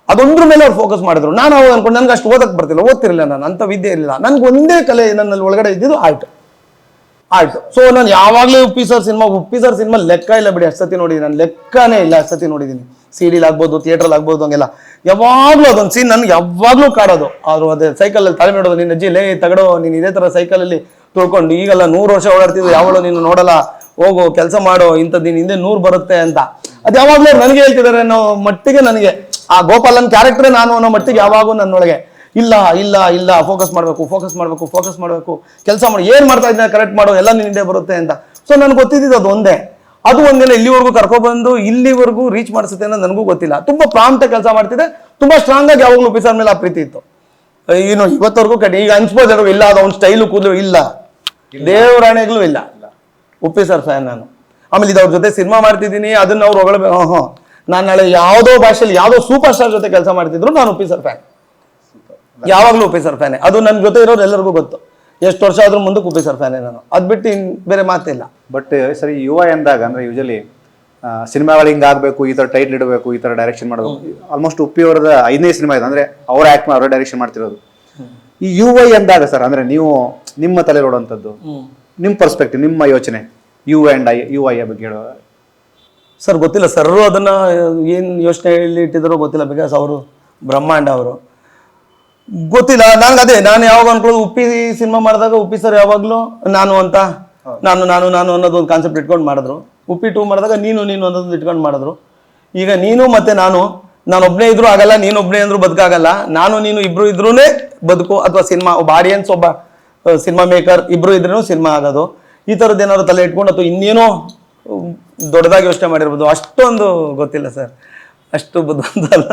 [SPEAKER 2] ಅದೊಂದ್ರ ಮೇಲೆ ಅವ್ರು ಫೋಕಸ್ ಮಾಡಿದ್ರು. ನಾನು ಅವಾಗ ಅನ್ಕೊಂಡು ನನಗೆ ಅಷ್ಟು ಓದಕ್ಕೆ ಬರ್ತಿಲ್ಲ, ಓದ್ತಿರಲಿಲ್ಲ, ನಾನು ಅಂತ ವಿದ್ಯೆ ಇರಲಿಲ್ಲ. ನನ್ಗೆ ಒಂದೇ ಕಲೆ ನನ್ನಲ್ಲಿ ಒಳಗಡೆ ಇದ್ದಿದ್ದು ಆರ್ಟ್. ಸೊ ನಾನು ಯಾವಾಗಲೂ ಉಪ್ಪಿ ಸರ್ ಸಿನಿಮಾ ಲೆಕ್ಕ ಇಲ್ಲ ಬಿಡಿ, ಅಷ್ಟು ಸತಿ ನೋಡಿದ್ದೀನಿ ನಾನು, ಲೆಕ್ಕನೇ ಇಲ್ಲ, ಅಷ್ಟು ಸತಿ ನೋಡಿದ್ದೀನಿ. CD ಆಗ್ಬೋದು, ಥಿಯೇಟ್ರಲ್ಲಿ ಆಗ್ಬೋದು, ಹಂಗೆಲ್ಲ ಯಾವಾಗಲೂ ಅದೊಂದು ಸೀನ್ ನನಗೆ ಯಾವಾಗಲೂ ಕಾಡೋದು. ಅವರು ಅದೇ ಸೈಕಲಲ್ಲಿ ತಲೆ ನೋಡೋದು, ನಿನ್ನ ಅಜ್ಜಿ ಲೇ ತಗಡೋ, ನೀನು ಇದೇ ಥರ ಸೈಕಲಲ್ಲಿ ತುಳ್ಕೊಂಡು ಈಗೆಲ್ಲ 100 ವರ್ಷ ಓಡಾಡ್ತಿದ್ರು, ಯಾವಳು ನೀನು ನೋಡಲ್ಲ, ಹೋಗು ಕೆಲಸ ಮಾಡೋ, ಇಂಥದ್ದು ನೀನು ಹಿಂದೆ 100 ಬರುತ್ತೆ ಅಂತ. ಅದು ಯಾವಾಗಲೂ ನನಗೆ ಹೇಳ್ತಿದ್ದಾರೆ ಅನ್ನೋ ಮಟ್ಟಿಗೆ, ನನಗೆ ಆ ಗೋಪಾಲನ್ ಕ್ಯಾರೆಕ್ಟ್ರೇ ನಾನು ಅನ್ನೋ ಮಟ್ಟಿಗೆ ಯಾವಾಗೂ ನನ್ನೊಳಗೆ ಇಲ್ಲ ಫೋಕಸ್ ಮಾಡಬೇಕು, ಕೆಲಸ ಮಾಡಿ, ಏನು ಮಾಡ್ತಾ ಇದ್ದ ಕರೆಕ್ಟ್ ಮಾಡೋ, ಎಲ್ಲ ನಿನ್ನ ಹಿಂದೆ ಬರುತ್ತೆ ಅಂತ. ಸೊ ನನಗೆ ಗೊತ್ತಿದ್ದು ಅದು ಒಂದೇ. ಅದು ಒಂದಿನ ಇಲ್ಲಿವರೆಗೂ ಕರ್ಕೊಬಂದು ಇಲ್ಲಿವರೆಗೂ ರೀಚ್ ಮಾಡಿಸುತ್ತೆ ಅನ್ನೋದು ನನಗೂ ಗೊತ್ತಿಲ್ಲ. ತುಂಬಾ ಪ್ರಾಂಪ್ಟ್ ಕೆಲಸ ಮಾಡ್ತಿದ್ದೆ, ತುಂಬಾ ಸ್ಟ್ರಾಂಗ್ ಆಗಿ ಯಾವಾಗಲೂ ಉಪಿ ಸರ್ ಮೇಲೆ ಆ ಪ್ರೀತಿ ಇತ್ತು. ಏನು ಇವತ್ತವರೆಗೂ ಈಗ ಅನ್ಸ್ಬೋದು ಇಲ್ಲ, ಅದು ಅವ್ನ ಸ್ಟೈಲು ಕೂದಲು ಇಲ್ಲ, ದೇವರಾಣೆಗಳು ಇಲ್ಲ. ಉಪಿ ಸರ್ ಫ್ಯಾನ್ ನಾನು. ಆಮೇಲೆ ಇದು ಅವ್ರ ಜೊತೆ ಸಿನಿಮಾ ಮಾಡ್ತಿದ್ದೀನಿ, ಅದನ್ನ ಅವ್ರು ಹೊಗಳಬೇಕು. ನಾನು ನಾಳೆ ಯಾವುದೋ ಭಾಷೆಯಲ್ಲಿ ಯಾವುದೋ ಸೂಪರ್ ಸ್ಟಾರ್ ಜೊತೆ ಕೆಲಸ ಮಾಡ್ತಿದ್ರು, ನಾನು ಉಪಿ ಸರ್ ಫ್ಯಾನ್, ಯಾವಾಗಲೂ ಉಪಿ ಸರ್ ಫ್ಯಾನೇ. ಅದು ನನ್ನ ಜೊತೆ ಇರೋರು ಎಲ್ಲರಿಗೂ ಗೊತ್ತು, ಎಷ್ಟು ವರ್ಷ ಆದ್ರೂ ಮುಂದಕ್ಕೆ ಉಪಿ ಸರ್ ಫ್ಯಾನೇ ನಾನು. ಅದು ಬಿಟ್ಟು ಬೇರೆ ಮಾತಿಲ್ಲ.
[SPEAKER 1] ಬಟ್ ಸರಿ, ಯುವ ಎಂದಾಗ ಅಂದ್ರೆ ಯೂಶಲಿ ಸಿನಿಮಾಗಳು ಹಿಂಗೆ ಆಗಬೇಕು, ಈ ಥರ ಟೈಟ್ಲ್ ಇಡಬೇಕು, ಈ ಥರ ಡೈರೆಕ್ಷನ್ ಮಾಡಬೇಕು. ಆಲ್ಮೋಸ್ಟ್ ಉಪ್ಪಿ ಅವ್ರದ 5ನೇ ಸಿನಿಮಾ ಇದೆ ಅಂದ್ರೆ ಅವ್ರ ಆಕ್ಟ್ ಅವರ ಡೈರೆಕ್ಷನ್ ಮಾಡ್ತಿರೋದು. ಈ ಯುವ ಎಂದಾಗ ಸರ್ ಅಂದ್ರೆ ನೀವು ನಿಮ್ಮ ತಲೆ ನೋಡುವಂಥದ್ದು, ನಿಮ್ಮ ಪರ್ಸ್ಪೆಕ್ಟಿವ್, ನಿಮ್ಮ ಯೋಚನೆ ಯು ಐ ಬಗ್ಗೆ ಹೇಳುವ
[SPEAKER 2] ಸರ್. ಗೊತ್ತಿಲ್ಲ ಸರ್, ಅದನ್ನ ಏನು ಯೋಚನೆ ಇಟ್ಟಿದ್ದಾರೋ ಗೊತ್ತಿಲ್ಲ. ಬಿಕಾಸ್ ಅವರು ಬ್ರಹ್ಮಾಂಡ, ಅವರು ಗೊತ್ತಿಲ್ಲ ನನಗೆ. ಅದೇ ನಾನು ಯಾವಾಗ ಅನ್ಕೊಳ್ಳೋದು, ಉಪ್ಪಿ ಸಿನಿಮಾ ಮಾಡಿದಾಗ ಉಪ್ಪಿ ಸರ್ ಯಾವಾಗಲೂ ನಾನು ಅನ್ನೋದು ಒಂದು ಕಾನ್ಸೆಪ್ಟ್ ಇಟ್ಕೊಂಡು ಮಾಡಿದ್ರು. ಉಪ್ಪಿ 2 ಮಾಡಿದಾಗ ನೀನು ಅನ್ನೋದು ಇಟ್ಕೊಂಡು ಮಾಡಿದ್ರು. ಈಗ ನೀನು ಮತ್ತೆ ನಾನೊಬ್ಬನೇ ಇದ್ರೂ ಆಗಲ್ಲ, ನೀನೊಬ್ಬನೇ ಅಂದ್ರೂ ಬದುಕಾಗಲ್ಲ. ನೀನು ಇಬ್ರು ಇದ್ರೂನೇ ಬದುಕು, ಅಥವಾ ಸಿನಿಮಾ ಒಬ್ಬ ಆಡಿಯನ್ಸ್, ಒಬ್ಬ ಸಿನಿಮಾ ಮೇಕರ್ ಇಬ್ರು ಇದ್ರೂ ಸಿನಿಮಾ ಆಗೋದು. ಈ ಥರದ್ದು ಏನಾದ್ರು ತಲೆ ಇಟ್ಕೊಂಡು ಅಥವಾ ಇನ್ನೇನೋ ದೊಡ್ಡದಾಗಿ ಯೋಚನೆ ಮಾಡಿರ್ಬೋದು, ಅಷ್ಟೊಂದು ಗೊತ್ತಿಲ್ಲ ಸರ್, ಅಷ್ಟು ಬುದ್ಧಿವಂತಲ್ಲ.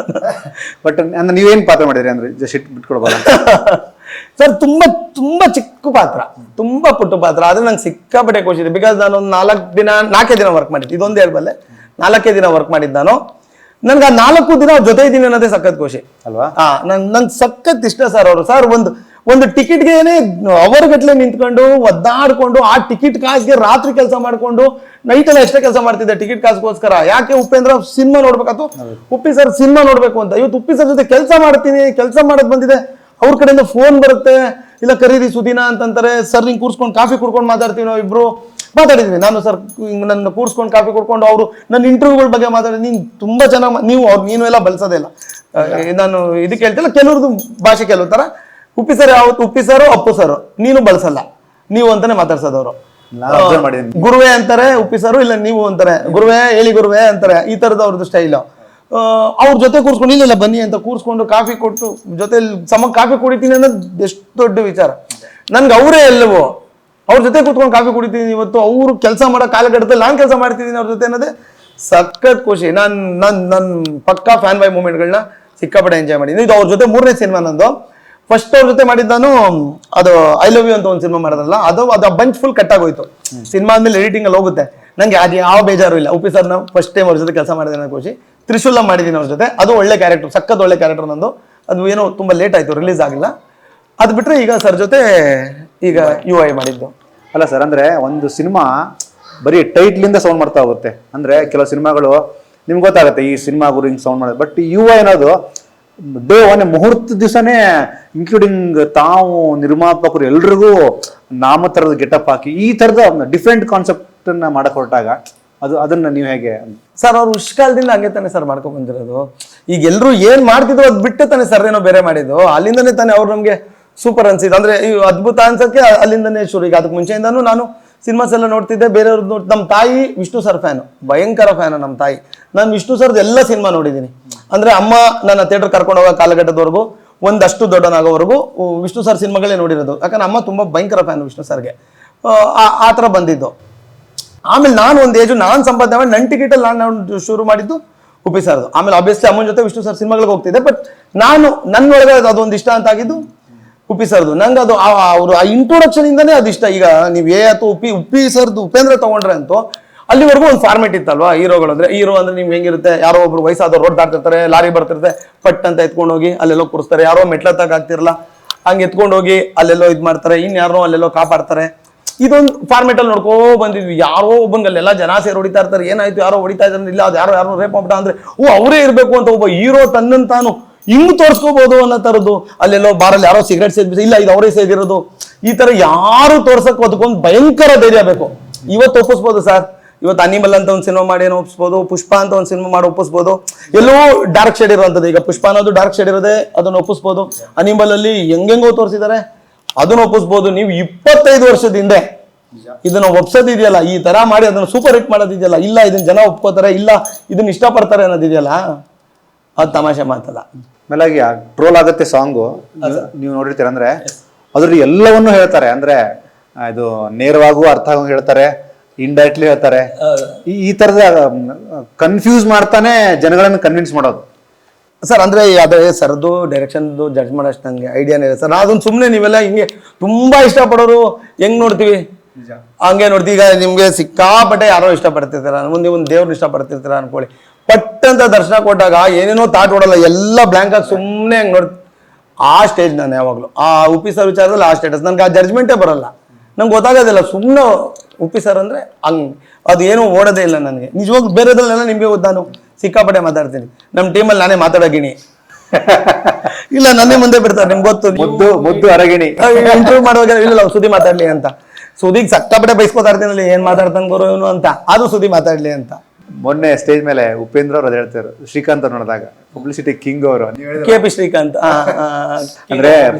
[SPEAKER 1] ಬಟ್ ನೀವೇನು ಪಾತ್ರ ಮಾಡಿದ್ರಿ ಅಂದ್ರೆ ಜಸ್ಟ್ ಬಿಟ್ಕೊಡ್ಬಾರ
[SPEAKER 2] ಸರ್? ತುಂಬಾ ಚಿಕ್ಕ ಪಾತ್ರ, ತುಂಬಾ ಪುಟ್ಟ ಪಾತ್ರ, ಆದ್ರೆ ನಂಗೆ ಸಿಕ್ಕಾಪಟ್ಟೆ ಖುಷಿ ಇದೆ. ಬಿಕಾಸ್ ನಾನು 4 ದಿನ ವರ್ಕ್ ಮಾಡಿದ್ದೆ, ಇದೊಂದು ಹೇಳ್ಬಲ್ಲೆ, 4 ದಿನ ವರ್ಕ್ ಮಾಡಿದ್ದು ನಾನು. ನನ್ಗೆ ಆ 4 ದಿನ ಜೊತೆ ಇದ್ದೀನಿ ಅನ್ನೋದೇ ಸಖತ್ ಖುಷಿ
[SPEAKER 1] ಅಲ್ವಾ?
[SPEAKER 2] ನನ್ಗೆ ಸಖತ್ ಇಷ್ಟ ಸರ್ ಅವರು. ಸರ್ ಒಂದು ಟಿಕೆಟ್ಗೆನೆ ಅವರ್ಗಟ್ಲೆ ನಿಂತ್ಕೊಂಡು ಒದ್ದಾಡ್ಕೊಂಡು, ಆ ಟಿಕೆಟ್ ಕಾಸ್ಗೆ ರಾತ್ರಿ ಕೆಲಸ ಮಾಡ್ಕೊಂಡು, ನೈಟಲ್ಲಿ ಎಷ್ಟೇ ಕೆಲಸ ಮಾಡ್ತಿದ್ದೆ ಟಿಕೆಟ್ ಕಾಸ್ಗೋಸ್ಕರ. ಯಾಕೆ? ಉಪೇಂದ್ರ ಸಿನಿಮಾ ನೋಡ್ಬೇಕಾಯ್ತು, ಉಪ್ಪಿ ಸರ್ ಸಿನಿಮಾ ನೋಡ್ಬೇಕು ಅಂತ. ಇವತ್ತು ಉಪ್ಪಿ ಸರ್ ಜೊತೆ ಕೆಲಸ ಮಾಡ್ತೀನಿ, ಕೆಲಸ ಮಾಡೋದು ಬಂದಿದೆ. ಅವ್ರ ಕಡೆಯಿಂದ ಫೋನ್ ಬರುತ್ತೆ, ಇಲ್ಲ ಕರೀರಿ ಸುದೀನ ಅಂತಂತಾರೆ. ಸರ್ ಹಿಂಗೆ ಕೂರ್ಸ್ಕೊಂಡು ಕಾಫಿ ಕುಡ್ಕೊಂಡು ಮಾತಾಡ್ತೀವಿ, ನಾವು ಇಬ್ರು ಮಾತಾಡಿದ್ವಿ. ನಾನು ಸರ್ ನನ್ನ ಕೂರ್ಸ್ಕೊಂಡು ಕಾಫಿ ಕುಡ್ಕೊಂಡು ಅವರು ನನ್ನ ಇಂಟರ್ವ್ಯೂಗಳ ಬಗ್ಗೆ ಮಾತಾಡಿದ್ವಿ. ನೀನು ತುಂಬಾ ಚೆನ್ನಾಗಿ, ನೀನು ಎಲ್ಲ ಬಳಸೋದೇ ಇಲ್ಲ. ನಾನು ಇದಕ್ಕೆ ಹೇಳ್ತಿಲ್ಲ, ಕೆಲವ್ರದ್ದು ಭಾಷೆ ಕೆಲವು ತರ. ಉಪ್ಪಿ ಸರ್ ಯಾವತ್ತು ಉಪ್ಪಿ ಸರು ಅಪ್ಪು ಸರು ನೀನು ಬಳಸಲ್ಲ, ನೀವು ಅಂತಾನೆ ಮಾತಾಡ್ಸೋದವ್ರು. ಗುರುವೆ ಅಂತಾರೆ ಉಪ್ಪಿ ಸರು, ಇಲ್ಲ ನೀವು ಅಂತಾರೆ ಗುರುವೆ, ಹೇಳಿ ಗುರುವೆ ಅಂತಾರೆ. ಈ ತರದ ಅವ್ರದ್ದು ಸ್ಟೈಲು. ಅವ್ರ ಜೊತೆ ಕೂರ್ಸ್ಕೊಂಡು ಇಲ್ಲ ಬನ್ನಿ ಅಂತ ಕೂರ್ಸ್ಕೊಂಡು ಕಾಫಿ ಕೊಟ್ಟು ಜೊತೆ ಕಾಫಿ ಕುಡಿತೀನಿ ಅನ್ನೋದು ಎಷ್ಟು ದೊಡ್ಡ ವಿಚಾರ. ನನ್ಗೆ ಅವರೇ ಎಲ್ಲವೋ ಅವ್ರ ಜೊತೆ ಕೂತ್ಕೊಂಡು ಕಾಫಿ ಕುಡಿತೀನಿ ಇವತ್ತು. ಅವರು ಕೆಲಸ ಮಾಡೋ ಕಾಲಘಟ್ಟದಲ್ಲಿ ನಾನು ಕೆಲಸ ಮಾಡ್ತಿದ್ದೀನಿ ಅವ್ರ ಜೊತೆ ಅನ್ನೋದೇ ಸಖತ್ ಖುಷಿ. ನನ್ನ ಪಕ್ಕಾ ಫ್ಯಾನ್ ಬೈ ಮೂಮೆಂಟ್ಗಳನ್ನ ಸಿಕ್ಕಾಪಟ್ಟೆ ಎಂಜಾಯ್ ಮಾಡಿದ್ದೀನಿ. ಇದು ಅವ್ರ ಜೊತೆ 3ನೇ ಸಿನಿಮಾ ನಂದು. ಫಸ್ಟ್ ಅವ್ರ ಜೊತೆ ಮಾಡಿದ್ದು ನಾನು ಅದು ಐ ಲವ್ ಯು ಅಂತ ಒಂದು ಸಿನಿಮಾ ಮಾಡಿದ್ರಲ್ಲ, ಅದು ಬಂಚ್ ಫುಲ್ ಕಟ್ ಆಗೋಯ್ತು. ಸಿನಿಮಾ ಆದ್ಮೇಲೆ ಎಡಿಟಿಂಗ್ ಅಲ್ಲಿ ಹೋಗುತ್ತೆ. ನಂಗೆ ಅದು ಯಾವ ಬೇಜಾರು ಇಲ್ಲ. ಉಪ್ಪಿ ಸರ್ ನಾವು ಫಸ್ಟ್ ಟೈಮ್ ಅವ್ರ ಜೊತೆ ಕೆಲಸ ಮಾಡಿದೆ ಅನ್ನೋ ಖುಷಿ. ತ್ರಿಶೂಲ ಮಾಡಿದ್ದೀನಿ ಅವ್ರ ಜೊತೆ, ಅದು ಒಳ್ಳೆ ಕ್ಯಾರೆಕ್ಟರ್, ಸಖತ್ ಒಳ್ಳೆ ಕ್ಯಾರೆಕ್ಟರ್ ನಂದು. ಅದು ಏನೋ ತುಂಬಾ ಲೇಟ್ ಆಯ್ತು, ರಿಲೀಸ್ ಆಗಿಲ್ಲ. ಅದು ಬಿಟ್ರೆ ಈಗ ಸರ್ ಜೊತೆ ಈಗ UI ಮಾಡಿದ್ದು.
[SPEAKER 1] ಅಲ್ಲ ಸರ್, ಅಂದ್ರೆ ಒಂದು ಸಿನಿಮಾ ಬರೀ ಟೈಟ್ಲಿಂದ ಸೌಂಡ್ ಮಾಡ್ತಾ ಹೋಗುತ್ತೆ. ಅಂದ್ರೆ ಕೆಲವು ಸಿನಿಮಾಗಳು ನಿಮ್ಗೆ ಗೊತ್ತಾಗುತ್ತೆ ಈ ಸಿನಿಮಾ ಗುರು ಹಿಂಗೆ ಸೌಂಡ್ ಮಾಡೋದು. ಬಟ್ UI ಅನ್ನೋದು ಡೇ ಒನ್ ಮುಹೂರ್ತ ದಿವಸನೇ ಇನ್ಕ್ಲೂಡಿಂಗ್ ತಾವು ನಿರ್ಮಾಪಕರು ಎಲ್ರಿಗೂ ನಾಮತರದ ಗೆಟಪ್ ಹಾಕಿ ಈ ತರದ ಡಿಫ್ರೆಂಟ್ ಕಾನ್ಸೆಪ್ಟ್ ಅನ್ನ ಮಾಡಕ್ ಹೊರಟಾಗ ಅದನ್ನ ನೀವು ಹೇಗೆ
[SPEAKER 2] ಸರ್? ಅವ್ರು ಉಷ್ಕಾಲದಿಂದ ಹಂಗೆ ತಾನೆ ಸರ್ ಮಾಡ್ಕೊಂಡ್ ಬಂದಿರೋದು. ಈಗ ಎಲ್ರು ಏನ್ ಮಾಡ್ತಿದ್ರು ಅದ್ ಬಿಟ್ಟು ತಾನೆ ಸರ್ ಏನೋ ಬೇರೆ ಮಾಡಿದ್ದು. ಅಲ್ಲಿಂದನೇ ತಾನೆ ಅವ್ರು ನಮ್ಗೆ ಸೂಪರ್ ಅನ್ಸಿದ್ದು. ಅಂದ್ರೆ ಈ ಅದ್ಭುತ ಅನ್ಸಕ್ಕೆ ಅಲ್ಲಿಂದನೇ ಶುರು. ಈಗ ಅದಕ್ಕೆ ಮುಂಚೆಯಿಂದಾನು ನಾನು ಸಿನಿಮಾಸ್ ಎಲ್ಲ ನೋಡ್ತಿದ್ದೆ, ಬೇರೆಯವ್ರದ್ದು ನೋಡಿ. ನಮ್ಮ ತಾಯಿ ವಿಷ್ಣು ಸರ್ ಫ್ಯಾನು, ಭಯಂಕರ ಫ್ಯಾನು ನಮ್ಮ ತಾಯಿ. ನಾನು ವಿಷ್ಣು ಸರ್ದು ಎಲ್ಲ ಸಿನಿಮಾ ನೋಡಿದ್ದೀನಿ. ಅಂದ್ರೆ ಅಮ್ಮ ನನ್ನ ಥಿಯೇಟರ್ ಕರ್ಕೊಂಡು ಹೋಗೋ ಕಾಲಘಟ್ಟದವರೆಗೂ, ಒಂದಷ್ಟು ದೊಡ್ಡನಾಗೋವರೆಗೂ ವಿಷ್ಣು ಸರ್ ಸಿನಿಮಾಗಳೇ ನೋಡಿರೋದು. ಯಾಕಂದ್ರೆ ಅಮ್ಮ ತುಂಬಾ ಭಯಂಕರ ಫ್ಯಾನು ವಿಷ್ಣು ಸರ್ಗೆ. ಆ ಥರ ಬಂದಿದ್ದು. ಆಮೇಲೆ ನಾನು ಒಂದು ಏಜು ನಾನು ಸಂಪಾದನೆ ಮಾಡಿ ನನ್ನ ಟಿಕೆಟಲ್ಲಿ ನಾನು ಶುರು ಮಾಡಿದ್ದು ಉಪ್ಪಿ ಸರ್ದು. ಆಮೇಲೆ ಆಬ್ವಿಯಸ್ಲಿ ಅಮ್ಮನ ಜೊತೆ ವಿಷ್ಣು ಸರ್ ಸಿನಿಮಾಗಳಿಗೆ ಹೋಗ್ತಿದ್ದೆ. ಬಟ್ ನಾನು ನನ್ನೊಳಗೆ ಅದೊಂದು ಇಷ್ಟ ಅಂತ ಆಗಿದ್ದು ಉಪ್ಪಿ ಸರ್ದು. ನಂಗೆ ಅದು ಅವರು ಆ ಇಂಟ್ರೊಡಕ್ಷನ್ ಇಂದಾನೇ ಅದು ಇಷ್ಟ. ಈಗ ನೀವು ಅಥವಾ ಉಪ್ಪಿ ಸರ್ದು ಉಪೇಂದ್ರ ತಗೊಂಡ್ರೆ ಅಂತೂ ಅಲ್ಲಿವರೆಗೂ ಒಂದು ಫಾರ್ಮೆಟ್ ಇತ್ತಲ್ವಾ ಹೀರೋಗಳು ಅಂದ್ರೆ. ಹೀರೋ ಅಂದ್ರೆ ನಿಮ್ಗೆ ಹೆಂಗಿರುತ್ತೆ, ಯಾರೋ ಒಬ್ರು ವಯಸ್ಸಾದವ್ರು ರೋಡ್ ದಾಟ್ತಿರ್ತಾರೆ, ಲಾರಿ ಬರ್ತಿರುತ್ತೆ, ಪಟ್ ಅಂತ ಎತ್ಕೊಂಡು ಹೋಗಿ ಅಲ್ಲೆಲ್ಲೋ ಕೂರಿಸ್ತಾರೆ. ಯಾರೋ ಮೆಟ್ಲತ್ತಾಗ ಆಗ್ತಿರಲ್ಲ, ಹಂಗೆ ಎತ್ಕೊಂಡು ಹೋಗಿ ಅಲ್ಲೆಲ್ಲೋ ಇದು ಮಾಡ್ತಾರೆ, ಇನ್ಯಾರೋ ಅಲ್ಲೆಲ್ಲೋ ಕಾಪಾಡ್ತಾರೆ. ಇದೊಂದು ಫಾರ್ಮೆಟ್ ಅಲ್ಲಿ ನೋಡ್ಕೋ ಬಂದಿದ್ವಿ. ಯಾರೋ ಒಬ್ಬಂಗಲ್ಲೆಲ್ಲ ಜನ ಸೇರಿ ಹೊಡಿತಾ ಇರ್ತಾರೆ. ಏನಾಯ್ತು, ಯಾರೋ ಹೊಡಿತಾ ಇದ್ದಾರೆ, ಇಲ್ಲ ಅದು ಯಾರೋ ರೇಪ್ ಮಾಡ್ಬಿಟ್ಟ ಅಂದ್ರೆ ಅವರೇ ಇರಬೇಕು ಅಂತ ಒಬ್ಬ ಹೀರೋ ತನ್ನನ್ನು ತಾನು ಹಿಂಗ್ ತೋರ್ಸ್ಕೋಬಹುದು ಅನ್ನೋ ತರದ್ದು. ಅಲ್ಲೆಲ್ಲೋ ಬಾರಲ್ಲಿ ಯಾರೋ ಸಿಗರೇಟ್ ಸೇದ್ಬಿಟ್ಟು ಇಲ್ಲ ಇದು ಅವರೇ ಸೇದಿರೋದು, ಈ ತರ ಯಾರು ತೋರ್ಸಕ್ ಅದಕ್ಕೊಂದು ಭಯಂಕರ ಧೈರ್ಯ ಬೇಕು. ಇವತ್ತು ಒಪ್ಪಿಸ್ಬೋದು ಸರ್, ಇವತ್ತು ಅನಿಮಲ್ ಅಂತ ಒಂದು ಸಿನಿಮಾ ಮಾಡಿ ಏನೋ ಒಪ್ಪಿಸ್ಬೋದು, ಪುಷ್ಪ ಅಂತ ಒಂದು ಸಿನಿಮಾ ಮಾಡಿ ಒಪ್ಪಿಸ್ಬೋದು. ಎಲ್ಲೋ ಡಾರ್ಕ್ ಶೇಡ್ ಇರುವಂತದ್ದು. ಈಗ ಪುಷ್ಪ ಅನ್ನೋದು ಡಾರ್ಕ್ ಶೇಡ್ ಇರೋದೇ, ಅದನ್ನ ಒಪ್ಪಿಸ್ಬೋದು. ಅನಿಮಲ್ ಅಲ್ಲಿ ಹೆಂಗೆಂಗೋ ತೋರಿಸಿದ್ದಾರೆ, ಅದನ್ನ ಒಪ್ಪಿಸ್ಬೋದು. ನೀವು 25 ವರ್ಷದ ಹಿಂದೆ ಇದನ್ನ ಒಪ್ಸೋದಿದೆಯಲ್ಲ, ಈ ತರ ಮಾಡಿ ಅದನ್ನ ಸೂಪರ್ ಹಿಟ್ ಮಾಡೋದಿದೆಯಲ್ಲ, ಇಲ್ಲ ಇದನ್ನ ಜನ ಒಪ್ಕೋತಾರೆ, ಇಲ್ಲ ಇದನ್ನ ಇಷ್ಟಪಡ್ತಾರೆ ಅನ್ನೋದಿದೆಯಲ್ಲ, ಅದು ತಮಾಷೆ ಮಾತಲ್ಲ.
[SPEAKER 1] ಮೇಲಾಗಿ ಟ್ರೋಲ್ ಆಗುತ್ತೆ ಸಾಂಗು ನೀವು ನೋಡಿರ್ತೀರ. ಅಂದ್ರೆ ಅದ್ರಲ್ಲಿ ಎಲ್ಲವನ್ನೂ ಹೇಳ್ತಾರೆ. ಅಂದ್ರೆ ಇದು ನೇರವಾಗೂ ಅರ್ಥ ಆಗೋ ಹೇಳ್ತಾರೆ, ಇಂಡೈರೆಕ್ಟ್ಲಿ ಹೇಳ್ತಾರೆ. ಈ ತರದ ಕನ್ಫ್ಯೂಸ್ ಮಾಡ್ತಾನೆ ಜನಗಳನ್ನ ಕನ್ವಿನ್ಸ್ ಮಾಡೋದು
[SPEAKER 2] ಸರ್. ಅಂದ್ರೆ ಅದೇ ಸರ್ದು ಡೈರೆಕ್ಷನ್ ಜಡ್ಜ್ ಮಾಡೋಷ್ಟು ನಂಗೆ ಐಡಿಯಾನೇ ಇಲ್ಲ ಸರ್. ಅದೊಂದು ಸುಮ್ಮನೆ ನೀವೆಲ್ಲ ಹಿಂಗೆ ತುಂಬಾ ಇಷ್ಟಪಡೋರು ಹೆಂಗ್ ನೋಡ್ತೀವಿ ಹಂಗೆ ನೋಡ್ತೀವಿ. ಈಗ ನಿಮ್ಗೆ ಸಿಕ್ಕಾಪಟ್ಟೆ ಯಾರೋ ಇಷ್ಟಪಡ್ತಿರ್ತೀರ, ಮುಂದೆ ಒಂದು ದೇವ್ರನ್ನ ಇಷ್ಟಪಡ್ತಿರ್ತೀರ ಅನ್ಕೊಳ್ಳಿ. ಪಟ್ಟಂತ ದರ್ಶನ ಕೊಟ್ಟಾಗ ಏನೇನೋ ತಾಟ್ ಓಡಲ್ಲ, ಎಲ್ಲ ಬ್ಲಾಂಕ್ ಆಗಿ ಸುಮ್ಮನೆ ಹಂಗೆ ನೋಡಿ. ಆ ಸ್ಟೇಜ್ ನಾನು ಯಾವಾಗಲೂ ಆ ಉಪ್ಪಿ ಸರ್ ವಿಚಾರದಲ್ಲಿ ಆ ಸ್ಟೇಟಸ್ ನನ್ಗೆ ಆ ಜಡ್ಜ್ಮೆಂಟೇ ಬರಲ್ಲ. ನಂಗೆ ಗೊತ್ತಾಗೋದಿಲ್ಲ. ಸುಮ್ಮನೆ ಉಪ್ಪಿ ಸರ್ ಅಂದ್ರೆ ಹಂಗೆ ಅದು ಏನೂ ಓಡೋದೇ ಇಲ್ಲ ನನಗೆ. ನಿಜವಾಗ್ಲೂ ಬೇರೆದ್ರಲ್ಲೆಲ್ಲ ನಿಮ್ಗೆ ಗೊತ್ತು, ನಾನು ಸಿಕ್ಕಾಪಟ್ಟೆ ಮಾತಾಡ್ತೀನಿ. ನಮ್ಮ ಟೀಮಲ್ಲಿ ನಾನೇ ಮಾತಾಡೋಗಿನಿ ಇಲ್ಲ, ನನ್ನೇ ಮುಂದೆ ಬಿಡ್ತಾರೆ. ನಿಮ್ಗೆ ಗೊತ್ತು,
[SPEAKER 1] ಮುದ್ದು ಅರಗಿಣಿ
[SPEAKER 2] ಇಂಟರ್ವ್ಯೂ ಮಾಡುವಾಗ ಇಲ್ಲ ಸುದ್ದಿ ಮಾತಾಡ್ಲಿ ಅಂತ. ಸುದ್ದಿಗೆ ಸಕ್ಕಾಪಟ್ಟೆ ಬೈಸ್ಕೊತಾ ಇರ್ತೀನಲ್ಲಿ, ಏನ್ ಮಾತಾಡ್ತಾನೆ ಗುರು ಇವನು ಅಂತ. ಅದು ಸುದ್ದಿ ಮಾತಾಡ್ಲಿ ಅಂತ.
[SPEAKER 1] ಮೊನ್ನೆ ಸ್ಟೇಜ್ ಮೇಲೆ ಉಪೇಂದ್ರ ಅವ್ರು ಹೇಳ್ತಾರೆ, ಶ್ರೀಕಾಂತ್ ನೋಡಿದಾಗ ಪಬ್ಲಿಸಿಟಿ ಕಿಂಗ್ ಅವರು
[SPEAKER 2] KP ಶ್ರೀಕಾಂತ್.
[SPEAKER 1] ಅಂದ್ರೆ